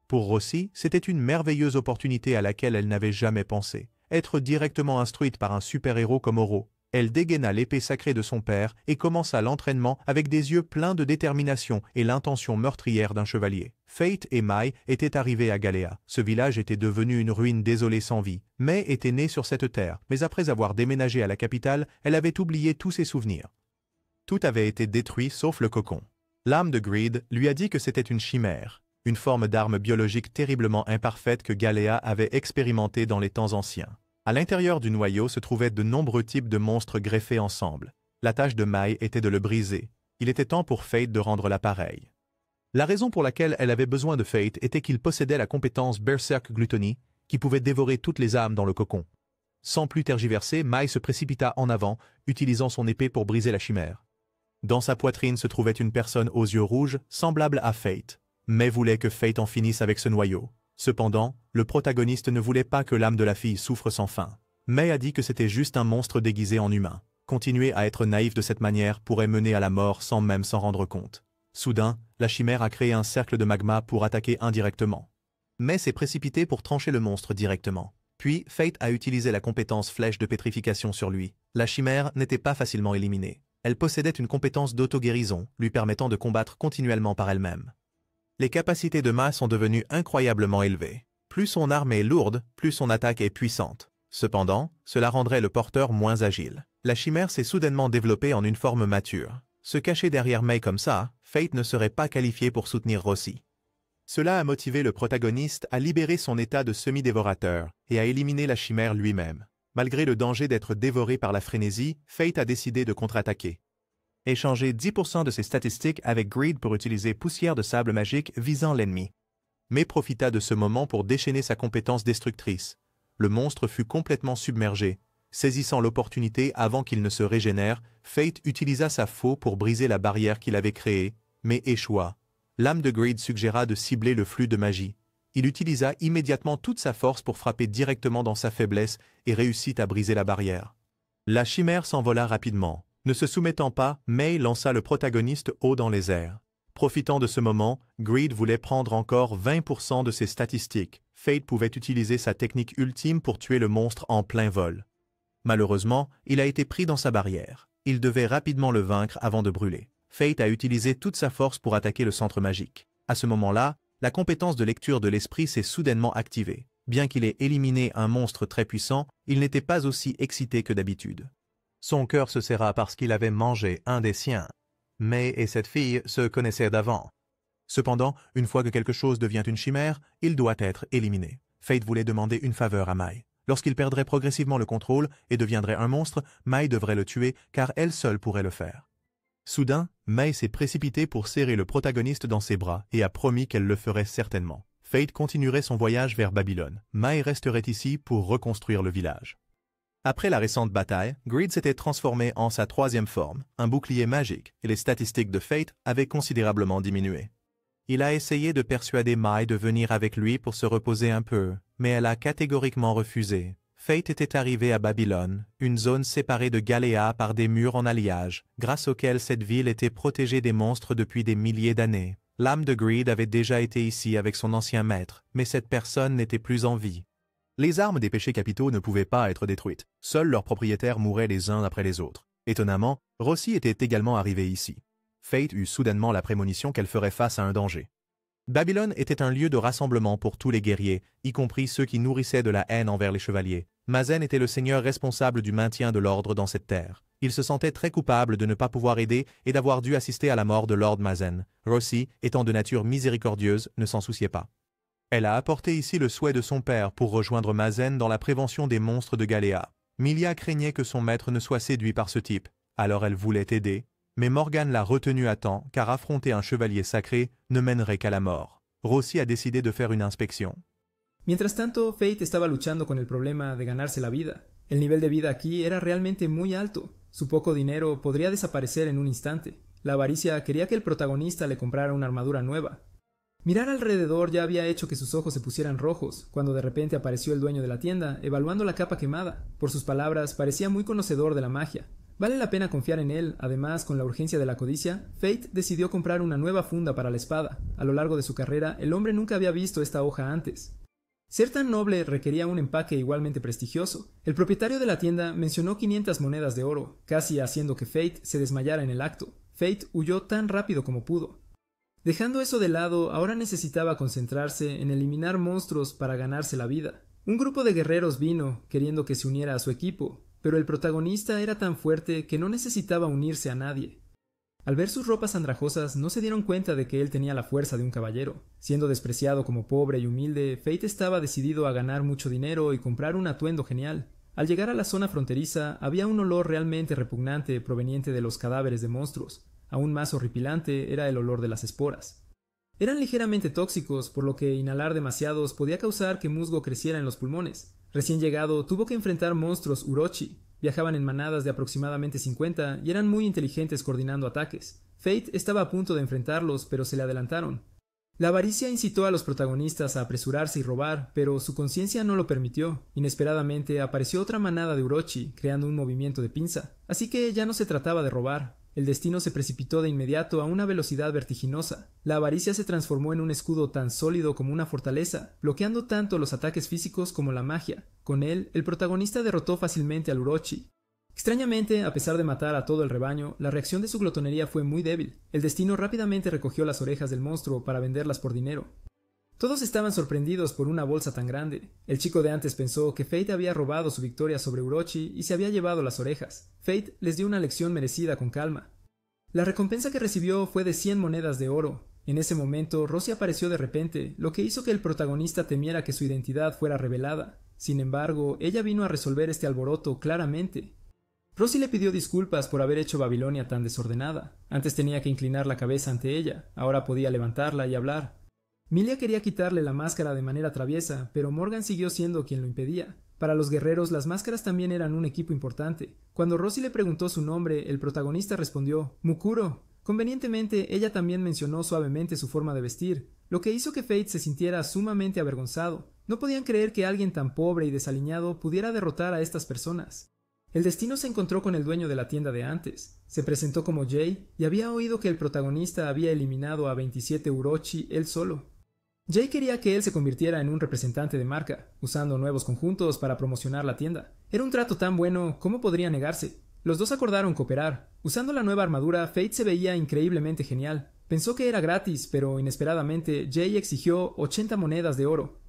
Pour Rossi, c'était une merveilleuse opportunité à laquelle elle n'avait jamais pensé. Être directement instruite par un super-héros comme Oro. Elle dégaina l'épée sacrée de son père et commença l'entraînement avec des yeux pleins de détermination et l'intention meurtrière d'un chevalier. Fate et Mai étaient arrivés à Galéa. Ce village était devenu une ruine désolée sans vie. Mai était née sur cette terre, mais après avoir déménagé à la capitale, elle avait oublié tous ses souvenirs. Tout avait été détruit sauf le cocon. L'âme de Greed lui a dit que c'était une chimère, une forme d'arme biologique terriblement imparfaite que Galéa avait expérimentée dans les temps anciens. À l'intérieur du noyau se trouvaient de nombreux types de monstres greffés ensemble. La tâche de Mai était de le briser. Il était temps pour Fate de rendre l'appareil. La raison pour laquelle elle avait besoin de Fate était qu'il possédait la compétence Berserk Gluttony, qui pouvait dévorer toutes les âmes dans le cocon. Sans plus tergiverser, Mai se précipita en avant, utilisant son épée pour briser la chimère. Dans sa poitrine se trouvait une personne aux yeux rouges, semblable à Fate. Mai voulait que Fate en finisse avec ce noyau. Cependant, le protagoniste ne voulait pas que l'âme de la fille souffre sans fin. Mai a dit que c'était juste un monstre déguisé en humain. Continuer à être naïf de cette manière pourrait mener à la mort sans même s'en rendre compte. Soudain, la chimère a créé un cercle de magma pour attaquer indirectement. Mai s'est précipité pour trancher le monstre directement. Puis, Fate a utilisé la compétence flèche de pétrification sur lui. La chimère n'était pas facilement éliminée. Elle possédait une compétence d'auto-guérison, lui permettant de combattre continuellement par elle-même. Les capacités de Mai sont devenues incroyablement élevées. Plus son arme est lourde, plus son attaque est puissante. Cependant, cela rendrait le porteur moins agile. La chimère s'est soudainement développée en une forme mature. Se cacher derrière Mai comme ça, Fate ne serait pas qualifié pour soutenir Rossi. Cela a motivé le protagoniste à libérer son état de semi-dévorateur et à éliminer la chimère lui-même. Malgré le danger d'être dévoré par la frénésie, Fate a décidé de contre-attaquer. Échanger 10% de ses statistiques avec Greed pour utiliser poussière de sable magique visant l'ennemi. Mai profita de ce moment pour déchaîner sa compétence destructrice. Le monstre fut complètement submergé. Saisissant l'opportunité avant qu'il ne se régénère, Fate utilisa sa faux pour briser la barrière qu'il avait créée, mais échoua. L'âme de Greed suggéra de cibler le flux de magie. Il utilisa immédiatement toute sa force pour frapper directement dans sa faiblesse et réussit à briser la barrière. La chimère s'envola rapidement. Ne se soumettant pas, Mai lança le protagoniste haut dans les airs. Profitant de ce moment, Greed voulait prendre encore 20% de ses statistiques. Fate pouvait utiliser sa technique ultime pour tuer le monstre en plein vol. Malheureusement, il a été pris dans sa barrière. Il devait rapidement le vaincre avant de brûler. Fate a utilisé toute sa force pour attaquer le centre magique. À ce moment-là, la compétence de lecture de l'esprit s'est soudainement activée. Bien qu'il ait éliminé un monstre très puissant, il n'était pas aussi excité que d'habitude. Son cœur se serra parce qu'il avait mangé un des siens. Mai et cette fille se connaissaient d'avant. Cependant, une fois que quelque chose devient une chimère, il doit être éliminé. Fate voulait demander une faveur à Mai. Lorsqu'il perdrait progressivement le contrôle et deviendrait un monstre, Mai devrait le tuer car elle seule pourrait le faire. Soudain, Mai s'est précipitée pour serrer le protagoniste dans ses bras et a promis qu'elle le ferait certainement. Fate continuerait son voyage vers Babylone. Mai resterait ici pour reconstruire le village. Après la récente bataille, Greed s'était transformé en sa troisième forme, un bouclier magique, et les statistiques de Fate avaient considérablement diminué. Il a essayé de persuader Mai de venir avec lui pour se reposer un peu, mais elle a catégoriquement refusé. Fate était arrivé à Babylone, une zone séparée de Galéa par des murs en alliage, grâce auxquels cette ville était protégée des monstres depuis des milliers d'années. L'âme de Greed avait déjà été ici avec son ancien maître, mais cette personne n'était plus en vie. Les armes des péchés capitaux ne pouvaient pas être détruites. Seuls leurs propriétaires mouraient les uns après les autres. Étonnamment, Rossi était également arrivé ici. Fate eut soudainement la prémonition qu'elle ferait face à un danger. Babylone était un lieu de rassemblement pour tous les guerriers, y compris ceux qui nourrissaient de la haine envers les chevaliers. Mazen était le seigneur responsable du maintien de l'ordre dans cette terre. Il se sentait très coupable de ne pas pouvoir aider et d'avoir dû assister à la mort de Lord Mazen. Rossi, étant de nature miséricordieuse, ne s'en souciait pas. Elle a apporté ici le souhait de son père pour rejoindre Mazen dans la prévention des monstres de Galéa. Milia craignait que son maître ne soit séduit par ce type, alors elle voulait aider, Mais Morgan l'a retenu à temps car affronter un chevalier sacré ne mènerait qu'à la mort. Rossi a décidé de faire une inspection. Mientras tanto, Fate estaba luchando con el problema de ganarse la vida. El nivel de vida aquí era realmente muy alto. Su poco dinero podría desaparecer en un instante. La avaricia quería que el protagonista le comprara una armadura nueva. Mirar alrededor ya había hecho que sus ojos se pusieran rojos, cuando de repente apareció el dueño de la tienda, evaluando la capa quemada. Por sus palabras, parecía muy conocedor de la magia. Vale la pena confiar en él. Además, con la urgencia de la codicia, Fate decidió comprar una nueva funda para la espada. A lo largo de su carrera, el hombre nunca había visto esta hoja antes. Ser tan noble requería un empaque igualmente prestigioso. El propietario de la tienda mencionó 500 monedas de oro, casi haciendo que Fate se desmayara en el acto. Fate huyó tan rápido como pudo. Dejando eso de lado, ahora necesitaba concentrarse en eliminar monstruos para ganarse la vida. Un grupo de guerreros vino, queriendo que se uniera a su equipo, pero el protagonista era tan fuerte que no necesitaba unirse a nadie. Al ver sus ropas andrajosas, no se dieron cuenta de que él tenía la fuerza de un caballero. Siendo despreciado como pobre y humilde, Fate estaba decidido a ganar mucho dinero y comprar un atuendo genial. Al llegar a la zona fronteriza, había un olor realmente repugnante proveniente de los cadáveres de monstruos. Aún más horripilante era el olor de las esporas. Eran ligeramente tóxicos, por lo que inhalar demasiados podía causar que musgo creciera en los pulmones. Recién llegado, tuvo que enfrentar monstruos urochi. Viajaban en manadas de aproximadamente 50 y eran muy inteligentes coordinando ataques. Fate estaba a punto de enfrentarlos, pero se le adelantaron. La avaricia incitó a los protagonistas a apresurarse y robar, pero su conciencia no lo permitió. Inesperadamente apareció otra manada de urochi, creando un movimiento de pinza. Así que ya no se trataba de robar. El destino se precipitó de inmediato a una velocidad vertiginosa. La avaricia se transformó en un escudo tan sólido como una fortaleza, bloqueando tanto los ataques físicos como la magia. Con él, el protagonista derrotó fácilmente al urochi. Extrañamente, a pesar de matar a todo el rebaño, la reacción de su glotonería fue muy débil. El destino rápidamente recogió las orejas del monstruo para venderlas por dinero. Todos estaban sorprendidos por una bolsa tan grande. El chico de antes pensó que Fate había robado su victoria sobre Urochi y se había llevado las orejas. Fate les dio una lección merecida con calma. La recompensa que recibió fue de 100 monedas de oro. En ese momento, Rossi apareció de repente, lo que hizo que el protagonista temiera que su identidad fuera revelada. Sin embargo, ella vino a resolver este alboroto claramente. Rossi le pidió disculpas por haber hecho Babilonia tan desordenada. Antes tenía que inclinar la cabeza ante ella, ahora podía levantarla y hablar. Milia quería quitarle la máscara de manera traviesa, pero Morgan siguió siendo quien lo impedía. Para los guerreros, las máscaras también eran un equipo importante. Cuando Rossi le preguntó su nombre, el protagonista respondió, Mukuro. Convenientemente, ella también mencionó suavemente su forma de vestir, lo que hizo que Fate se sintiera sumamente avergonzado. No podían creer que alguien tan pobre y desaliñado pudiera derrotar a estas personas. El destino se encontró con el dueño de la tienda de antes. Se presentó como Jay y había oído que el protagonista había eliminado a 27 urochi él solo. Jay quería que él se convirtiera en un representante de marca, usando nuevos conjuntos para promocionar la tienda. Era un trato tan bueno, ¿cómo podría negarse? Los dos acordaron cooperar. Usando la nueva armadura, Fate se veía increíblemente genial. Pensó que era gratis, pero inesperadamente Jay exigió 80 monedas de oro.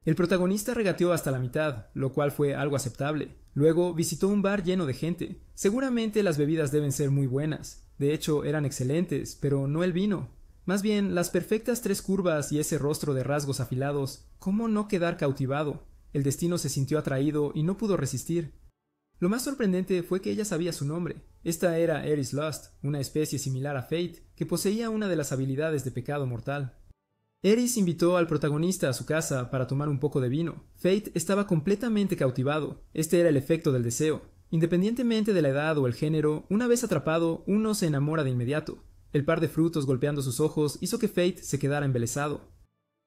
El protagonista regateó hasta la mitad, lo cual fue algo aceptable. Luego visitó un bar lleno de gente. Seguramente las bebidas deben ser muy buenas. De hecho, eran excelentes, pero no el vino. Más bien, las perfectas 3 curvas y ese rostro de rasgos afilados. ¿Cómo no quedar cautivado? El destino se sintió atraído y no pudo resistir. Lo más sorprendente fue que ella sabía su nombre. Esta era Eris Lust, una especie similar a Fate, que poseía una de las habilidades de pecado mortal. Eris invitó al protagonista a su casa para tomar un poco de vino. Fate estaba completamente cautivado. Este era el efecto del deseo. Independientemente de la edad o el género, una vez atrapado, uno se enamora de inmediato. El par de frutos golpeando sus ojos hizo que Fate se quedara embelesado.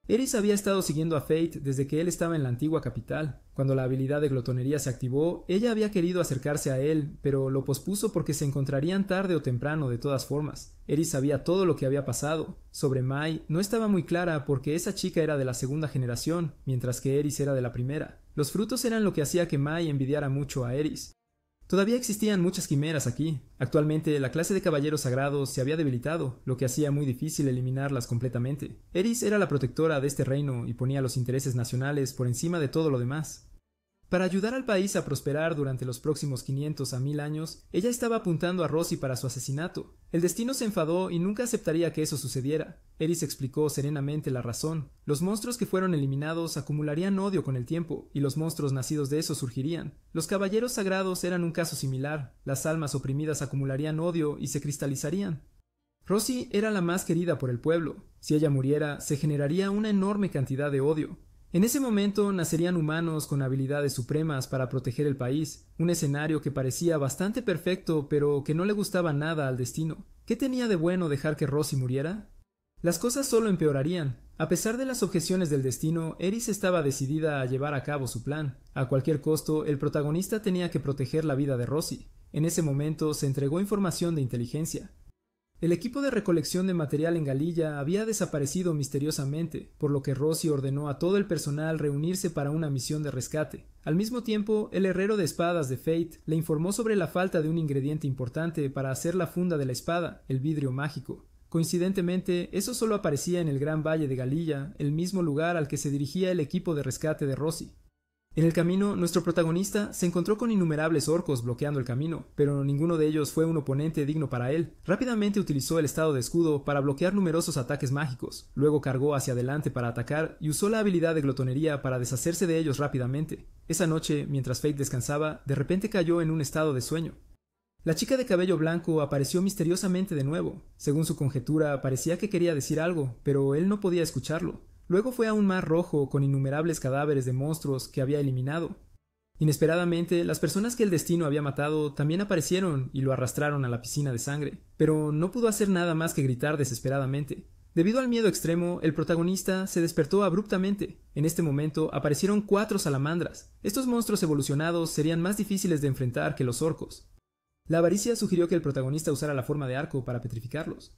Eris había estado siguiendo a Fate desde que él estaba en la antigua capital. Cuando la habilidad de glotonería se activó, ella había querido acercarse a él, pero lo pospuso porque se encontrarían tarde o temprano de todas formas. Eris sabía todo lo que había pasado. Sobre Mai no estaba muy clara porque esa chica era de la segunda generación, mientras que Eris era de la primera. Los frutos eran lo que hacía que Mai envidiara mucho a Eris. Todavía existían muchas quimeras aquí. Actualmente la clase de caballeros sagrados se había debilitado, lo que hacía muy difícil eliminarlas completamente. Eris era la protectora de este reino y ponía los intereses nacionales por encima de todo lo demás. Para ayudar al país a prosperar durante los próximos 500 a 1000 años, ella estaba apuntando a Rosie para su asesinato. El destino se enfadó y nunca aceptaría que eso sucediera. Eris explicó serenamente la razón. Los monstruos que fueron eliminados acumularían odio con el tiempo, y los monstruos nacidos de eso surgirían. Los caballeros sagrados eran un caso similar. Las almas oprimidas acumularían odio y se cristalizarían. Rosie era la más querida por el pueblo. Si ella muriera, se generaría una enorme cantidad de odio. En ese momento nacerían humanos con habilidades supremas para proteger el país, un escenario que parecía bastante perfecto pero que no le gustaba nada al destino. ¿Qué tenía de bueno dejar que Rosie muriera? Las cosas solo empeorarían. A pesar de las objeciones del destino, Eris estaba decidida a llevar a cabo su plan. A cualquier costo, el protagonista tenía que proteger la vida de Rosie. En ese momento se entregó información de inteligencia. El equipo de recolección de material en Galilla había desaparecido misteriosamente, por lo que Rosie ordenó a todo el personal reunirse para una misión de rescate. Al mismo tiempo, el herrero de espadas de Fate le informó sobre la falta de un ingrediente importante para hacer la funda de la espada, el vidrio mágico. Coincidentemente, eso solo aparecía en el Gran Valle de Galilla, el mismo lugar al que se dirigía el equipo de rescate de Rosie. En el camino, nuestro protagonista se encontró con innumerables orcos bloqueando el camino, pero ninguno de ellos fue un oponente digno para él. Rápidamente utilizó el estado de escudo para bloquear numerosos ataques mágicos, luego cargó hacia adelante para atacar y usó la habilidad de glotonería para deshacerse de ellos rápidamente. Esa noche, mientras Fate descansaba, de repente cayó en un estado de sueño. La chica de cabello blanco apareció misteriosamente de nuevo. Según su conjetura, parecía que quería decir algo, pero él no podía escucharlo. Luego fue a un mar rojo con innumerables cadáveres de monstruos que había eliminado. Inesperadamente, las personas que el destino había matado también aparecieron y lo arrastraron a la piscina de sangre, pero no pudo hacer nada más que gritar desesperadamente. Debido al miedo extremo, el protagonista se despertó abruptamente. En este momento aparecieron 4 salamandras. Estos monstruos evolucionados serían más difíciles de enfrentar que los orcos. La avaricia sugirió que el protagonista usara la forma de arco para petrificarlos.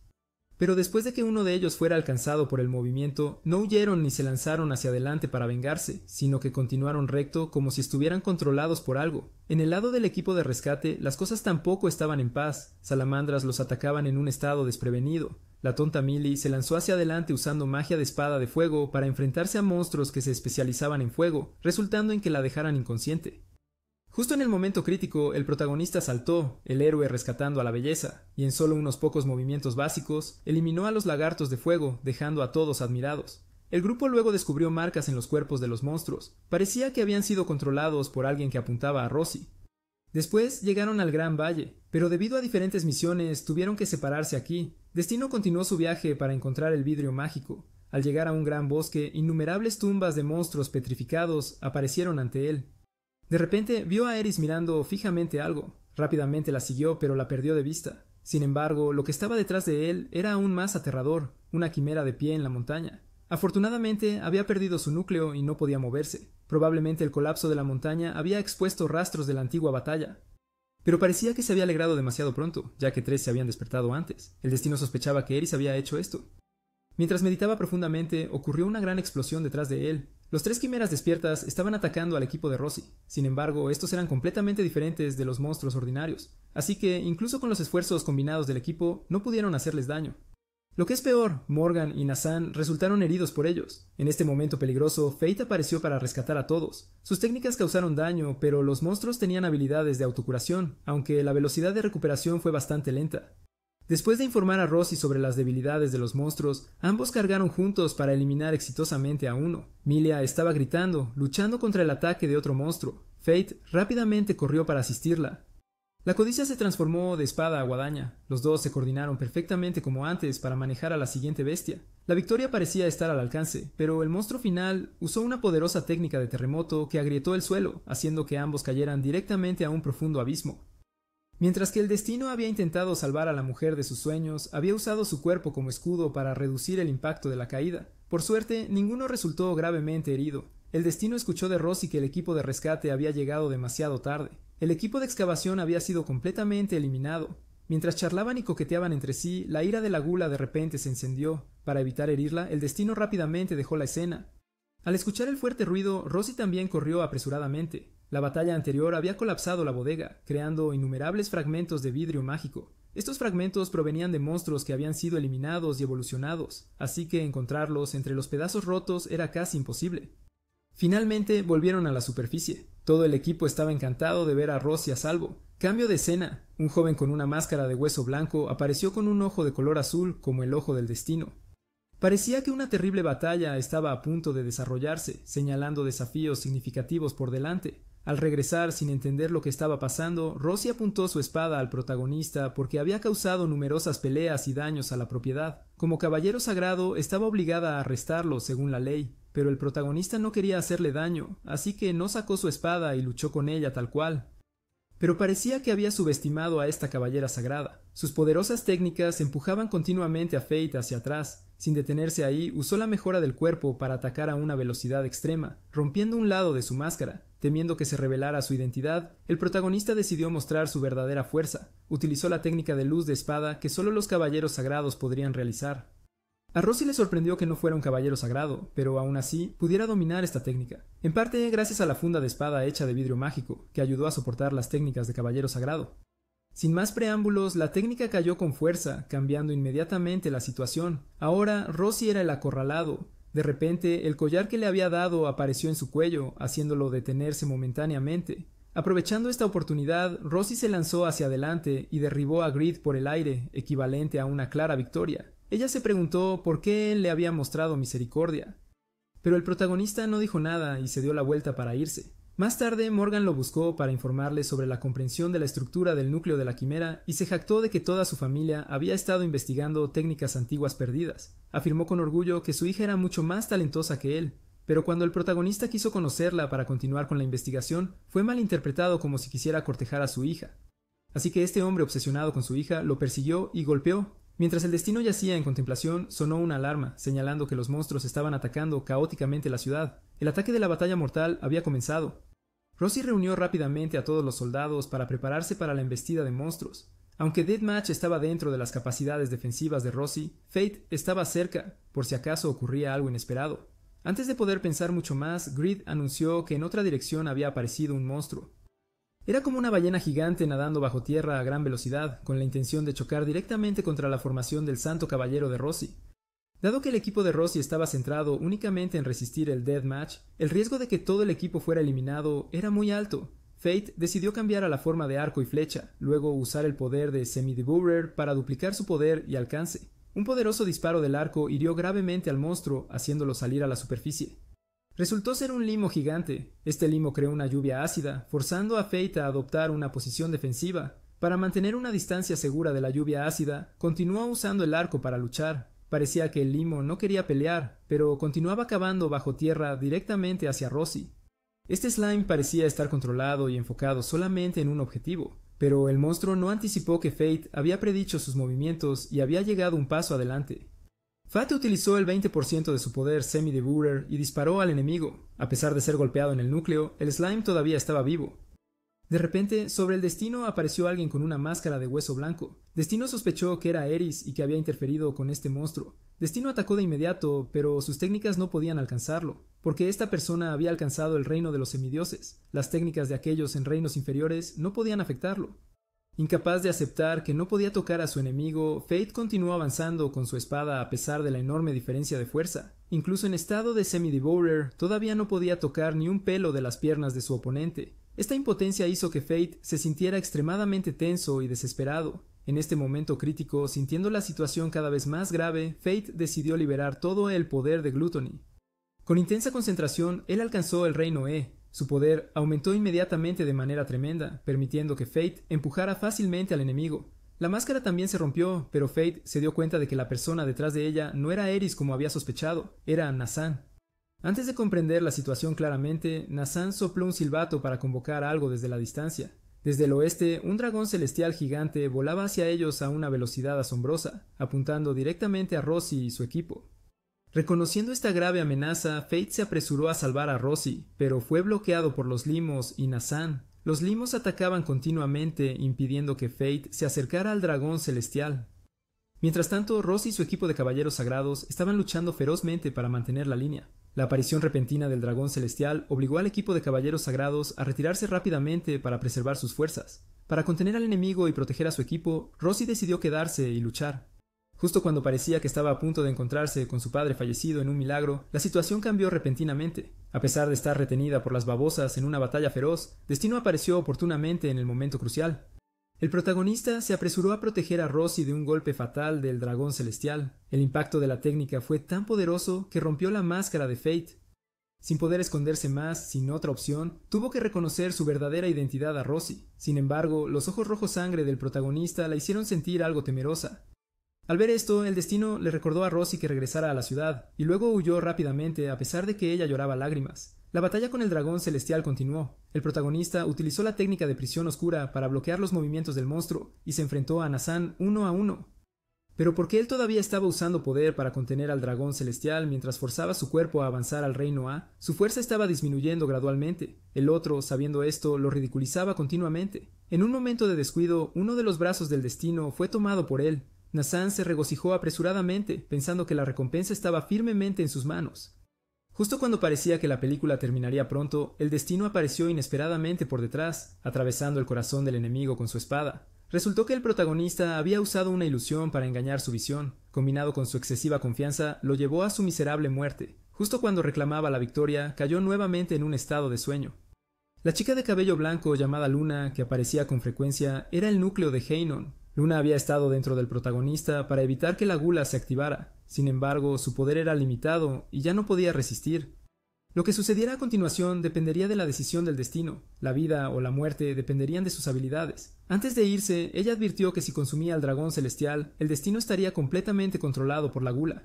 Pero después de que uno de ellos fuera alcanzado por el movimiento, no huyeron ni se lanzaron hacia adelante para vengarse, sino que continuaron recto como si estuvieran controlados por algo. En el lado del equipo de rescate, las cosas tampoco estaban en paz. Salamandras los atacaban en un estado desprevenido. La tonta Millie se lanzó hacia adelante usando magia de espada de fuego para enfrentarse a monstruos que se especializaban en fuego, resultando en que la dejaran inconsciente. Justo en el momento crítico, el protagonista saltó, el héroe rescatando a la belleza, y en solo unos pocos movimientos básicos, eliminó a los lagartos de fuego, dejando a todos admirados. El grupo luego descubrió marcas en los cuerpos de los monstruos. Parecía que habían sido controlados por alguien que apuntaba a Rosie. Después llegaron al Gran Valle, pero debido a diferentes misiones tuvieron que separarse aquí. Destino continuó su viaje para encontrar el vidrio mágico. Al llegar a un gran bosque, innumerables tumbas de monstruos petrificados aparecieron ante él. De repente vio a Eris mirando fijamente algo. Rápidamente la siguió, pero la perdió de vista. Sin embargo, lo que estaba detrás de él era aún más aterrador, una quimera de pie en la montaña. Afortunadamente, había perdido su núcleo y no podía moverse. Probablemente el colapso de la montaña había expuesto rastros de la antigua batalla. Pero parecía que se había alegrado demasiado pronto, ya que 3 se habían despertado antes. El destino sospechaba que Eris había hecho esto. Mientras meditaba profundamente, ocurrió una gran explosión detrás de él. Los 3 quimeras despiertas estaban atacando al equipo de Rosie. Sin embargo, estos eran completamente diferentes de los monstruos ordinarios, así que, incluso con los esfuerzos combinados del equipo, no pudieron hacerles daño. Lo que es peor, Morgan y Nazan resultaron heridos por ellos. En este momento peligroso, Fate apareció para rescatar a todos. Sus técnicas causaron daño, pero los monstruos tenían habilidades de autocuración, aunque la velocidad de recuperación fue bastante lenta. Después de informar a Rosie sobre las debilidades de los monstruos, ambos cargaron juntos para eliminar exitosamente a uno. Milia estaba gritando, luchando contra el ataque de otro monstruo. Fate rápidamente corrió para asistirla. La codicia se transformó de espada a guadaña. Los dos se coordinaron perfectamente como antes para manejar a la siguiente bestia. La victoria parecía estar al alcance, pero el monstruo final usó una poderosa técnica de terremoto que agrietó el suelo, haciendo que ambos cayeran directamente a un profundo abismo. Mientras que el destino había intentado salvar a la mujer de sus sueños, había usado su cuerpo como escudo para reducir el impacto de la caída. Por suerte, ninguno resultó gravemente herido. El destino escuchó de Rosie que el equipo de rescate había llegado demasiado tarde. El equipo de excavación había sido completamente eliminado. Mientras charlaban y coqueteaban entre sí, la ira de la gula de repente se encendió. Para evitar herirla, el destino rápidamente dejó la escena. Al escuchar el fuerte ruido, Rosie también corrió apresuradamente. La batalla anterior había colapsado la bodega, creando innumerables fragmentos de vidrio mágico. Estos fragmentos provenían de monstruos que habían sido eliminados y evolucionados, así que encontrarlos entre los pedazos rotos era casi imposible. Finalmente volvieron a la superficie. Todo el equipo estaba encantado de ver a Rossi a salvo. Cambio de escena. Un joven con una máscara de hueso blanco apareció con un ojo de color azul como el ojo del destino. Parecía que una terrible batalla estaba a punto de desarrollarse, señalando desafíos significativos por delante. Al regresar sin entender lo que estaba pasando, Rossi apuntó su espada al protagonista porque había causado numerosas peleas y daños a la propiedad. Como caballero sagrado, estaba obligada a arrestarlo según la ley, pero el protagonista no quería hacerle daño, así que no sacó su espada y luchó con ella tal cual. Pero parecía que había subestimado a esta caballera sagrada. Sus poderosas técnicas empujaban continuamente a Fate hacia atrás. Sin detenerse ahí, usó la mejora del cuerpo para atacar a una velocidad extrema, rompiendo un lado de su máscara. Temiendo que se revelara su identidad, el protagonista decidió mostrar su verdadera fuerza. Utilizó la técnica de luz de espada que solo los caballeros sagrados podrían realizar. A Rossi le sorprendió que no fuera un caballero sagrado, pero aún así pudiera dominar esta técnica, en parte gracias a la funda de espada hecha de vidrio mágico, que ayudó a soportar las técnicas de caballero sagrado. Sin más preámbulos, la técnica cayó con fuerza, cambiando inmediatamente la situación. Ahora Rossi era el acorralado. De repente, el collar que le había dado apareció en su cuello, haciéndolo detenerse momentáneamente. Aprovechando esta oportunidad, Rossi se lanzó hacia adelante y derribó a Grid por el aire, equivalente a una clara victoria. Ella se preguntó por qué él le había mostrado misericordia. Pero el protagonista no dijo nada y se dio la vuelta para irse. Más tarde, Morgan lo buscó para informarle sobre la comprensión de la estructura del núcleo de la quimera y se jactó de que toda su familia había estado investigando técnicas antiguas perdidas. Afirmó con orgullo que su hija era mucho más talentosa que él, pero cuando el protagonista quiso conocerla para continuar con la investigación, fue malinterpretado como si quisiera cortejar a su hija. Así que este hombre obsesionado con su hija lo persiguió y golpeó. Mientras el destino yacía en contemplación, sonó una alarma, señalando que los monstruos estaban atacando caóticamente la ciudad. El ataque de la batalla mortal había comenzado. Rossi reunió rápidamente a todos los soldados para prepararse para la embestida de monstruos. Aunque Deathmatch estaba dentro de las capacidades defensivas de Rossi, Fate estaba cerca, por si acaso ocurría algo inesperado. Antes de poder pensar mucho más, Grid anunció que en otra dirección había aparecido un monstruo. Era como una ballena gigante nadando bajo tierra a gran velocidad, con la intención de chocar directamente contra la formación del Santo Caballero de Rossi. Dado que el equipo de Rossi estaba centrado únicamente en resistir el Deathmatch, el riesgo de que todo el equipo fuera eliminado era muy alto. Fate decidió cambiar a la forma de arco y flecha, luego usar el poder de Semi-Devourer para duplicar su poder y alcance. Un poderoso disparo del arco hirió gravemente al monstruo, haciéndolo salir a la superficie. Resultó ser un limo gigante. Este limo creó una lluvia ácida, forzando a Fate a adoptar una posición defensiva. Para mantener una distancia segura de la lluvia ácida, continuó usando el arco para luchar. Parecía que el limo no quería pelear, pero continuaba cavando bajo tierra directamente hacia Rossi. Este slime parecía estar controlado y enfocado solamente en un objetivo, pero el monstruo no anticipó que Fate había predicho sus movimientos y había llegado un paso adelante. Fate utilizó el 20% de su poder Semi-Devourer y disparó al enemigo. A pesar de ser golpeado en el núcleo, el slime todavía estaba vivo. De repente, sobre el Destino apareció alguien con una máscara de hueso blanco. Destino sospechó que era Eris y que había interferido con este monstruo. Destino atacó de inmediato, pero sus técnicas no podían alcanzarlo, porque esta persona había alcanzado el reino de los semidioses. Las técnicas de aquellos en reinos inferiores no podían afectarlo. Incapaz de aceptar que no podía tocar a su enemigo, Fate continuó avanzando con su espada a pesar de la enorme diferencia de fuerza. Incluso en estado de Semi-Devourer, todavía no podía tocar ni un pelo de las piernas de su oponente. Esta impotencia hizo que Fate se sintiera extremadamente tenso y desesperado. En este momento crítico, sintiendo la situación cada vez más grave, Fate decidió liberar todo el poder de Gluttony. Con intensa concentración, él alcanzó el reino E. Su poder aumentó inmediatamente de manera tremenda, permitiendo que Fate empujara fácilmente al enemigo. La máscara también se rompió, pero Fate se dio cuenta de que la persona detrás de ella no era Eris como había sospechado, era Nazan. Antes de comprender la situación claramente, Nazan sopló un silbato para convocar algo desde la distancia. Desde el oeste, un dragón celestial gigante volaba hacia ellos a una velocidad asombrosa, apuntando directamente a Rossi y su equipo. Reconociendo esta grave amenaza, Fate se apresuró a salvar a Rossi, pero fue bloqueado por los limos y Nazan. Los limos atacaban continuamente, impidiendo que Fate se acercara al dragón celestial. Mientras tanto, Rossi y su equipo de caballeros sagrados estaban luchando ferozmente para mantener la línea. La aparición repentina del dragón celestial obligó al equipo de caballeros sagrados a retirarse rápidamente para preservar sus fuerzas. Para contener al enemigo y proteger a su equipo, Rossi decidió quedarse y luchar. Justo cuando parecía que estaba a punto de encontrarse con su padre fallecido en un milagro, la situación cambió repentinamente. A pesar de estar retenida por las babosas en una batalla feroz, Destino apareció oportunamente en el momento crucial. El protagonista se apresuró a proteger a Rosie de un golpe fatal del dragón celestial. El impacto de la técnica fue tan poderoso que rompió la máscara de Fate. Sin poder esconderse más, sin otra opción, tuvo que reconocer su verdadera identidad a Rosie. Sin embargo, los ojos rojos sangre del protagonista la hicieron sentir algo temerosa. Al ver esto, el destino le recordó a Rosie que regresara a la ciudad, y luego huyó rápidamente a pesar de que ella lloraba lágrimas. La batalla con el dragón celestial continuó. El protagonista utilizó la técnica de prisión oscura para bloquear los movimientos del monstruo, y se enfrentó a Nazan 1 a 1. Pero porque él todavía estaba usando poder para contener al dragón celestial mientras forzaba su cuerpo a avanzar al reino A, su fuerza estaba disminuyendo gradualmente. El otro, sabiendo esto, lo ridiculizaba continuamente. En un momento de descuido, uno de los brazos del destino fue tomado por él. Nazan se regocijó apresuradamente, pensando que la recompensa estaba firmemente en sus manos. Justo cuando parecía que la película terminaría pronto, el destino apareció inesperadamente por detrás, atravesando el corazón del enemigo con su espada. Resultó que el protagonista había usado una ilusión para engañar su visión. Combinado con su excesiva confianza, lo llevó a su miserable muerte. Justo cuando reclamaba la victoria, cayó nuevamente en un estado de sueño. La chica de cabello blanco llamada Luna, que aparecía con frecuencia, era el núcleo de Heynon. Luna había estado dentro del protagonista para evitar que la gula se activara. Sin embargo, su poder era limitado y ya no podía resistir. Lo que sucediera a continuación dependería de la decisión del destino. La vida o la muerte dependerían de sus habilidades. Antes de irse, ella advirtió que si consumía al dragón celestial, el destino estaría completamente controlado por la gula.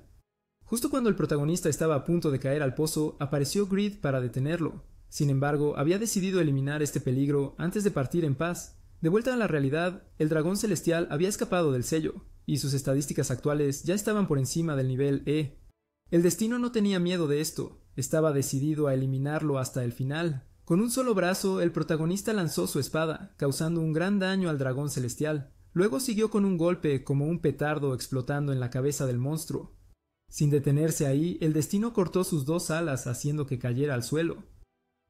Justo cuando el protagonista estaba a punto de caer al pozo, apareció Greed para detenerlo. Sin embargo, había decidido eliminar este peligro antes de partir en paz. De vuelta a la realidad, el dragón celestial había escapado del sello, y sus estadísticas actuales ya estaban por encima del nivel E. El destino no tenía miedo de esto, estaba decidido a eliminarlo hasta el final. Con un solo brazo, el protagonista lanzó su espada, causando un gran daño al dragón celestial. Luego siguió con un golpe como un petardo explotando en la cabeza del monstruo. Sin detenerse ahí, el destino cortó sus dos alas haciendo que cayera al suelo.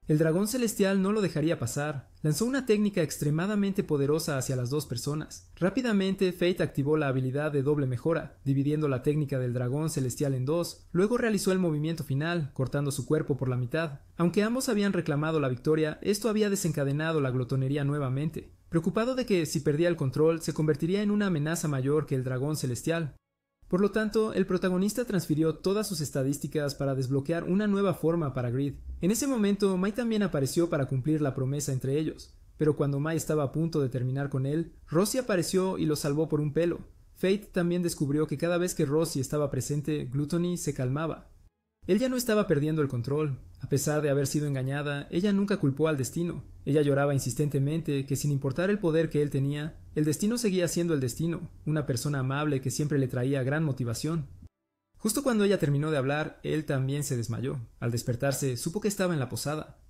El dragón celestial no lo dejaría pasar. Lanzó una técnica extremadamente poderosa hacia las dos personas. Rápidamente, Fate activó la habilidad de doble mejora, dividiendo la técnica del dragón celestial en dos. Luego realizó el movimiento final, cortando su cuerpo por la mitad. Aunque ambos habían reclamado la victoria, esto había desencadenado la glotonería nuevamente. Preocupado de que, si perdía el control, se convertiría en una amenaza mayor que el dragón celestial. Por lo tanto, el protagonista transfirió todas sus estadísticas para desbloquear una nueva forma para Greed. En ese momento, Mai también apareció para cumplir la promesa entre ellos. Pero cuando Mai estaba a punto de terminar con él, Rosie apareció y lo salvó por un pelo. Fate también descubrió que cada vez que Rosie estaba presente, Gluttony se calmaba. Él ya no estaba perdiendo el control. A pesar de haber sido engañada, ella nunca culpó al destino. Ella lloraba insistentemente que sin importar el poder que él tenía, el destino seguía siendo el destino, una persona amable que siempre le traía gran motivación. Justo cuando ella terminó de hablar, él también se desmayó. Al despertarse, supo que estaba en la posada.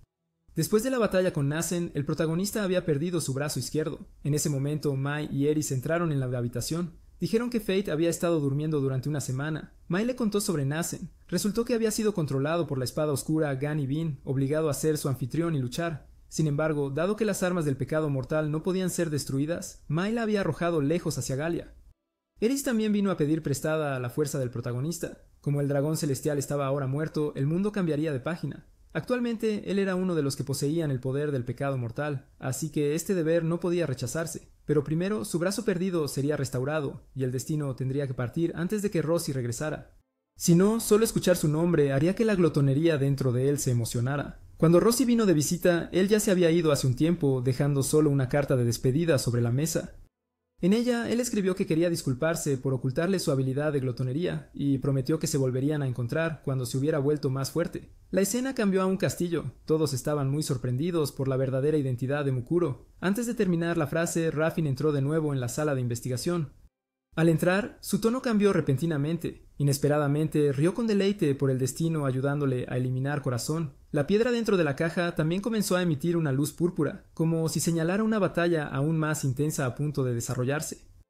Después de la batalla con Nasen, el protagonista había perdido su brazo izquierdo. En ese momento, Mai y Eris entraron en la habitación. Dijeron que Fate había estado durmiendo durante una semana. Mai le contó sobre Nasen. Resultó que había sido controlado por la espada oscura Gani Bin, obligado a ser su anfitrión y luchar. Sin embargo, dado que las armas del pecado mortal no podían ser destruidas, Mai la había arrojado lejos hacia Galia. Eris también vino a pedir prestada a la fuerza del protagonista. Como el dragón celestial estaba ahora muerto, el mundo cambiaría de página. Actualmente, él era uno de los que poseían el poder del pecado mortal, así que este deber no podía rechazarse. Pero primero, su brazo perdido sería restaurado, y el destino tendría que partir antes de que Rosie regresara. Si no, solo escuchar su nombre haría que la glotonería dentro de él se emocionara. Cuando Rosie vino de visita, él ya se había ido hace un tiempo, dejando solo una carta de despedida sobre la mesa. En ella, él escribió que quería disculparse por ocultarle su habilidad de glotonería, y prometió que se volverían a encontrar cuando se hubiera vuelto más fuerte. La escena cambió a un castillo. Todos estaban muy sorprendidos por la verdadera identidad de Mukuro. Antes de terminar la frase, Raffin entró de nuevo en la sala de investigación. Al entrar, su tono cambió repentinamente. Inesperadamente, rió con deleite por el destino ayudándole a eliminar Corazón. La piedra dentro de la caja también comenzó a emitir una luz púrpura, como si señalara una batalla aún más intensa a punto de desarrollarse.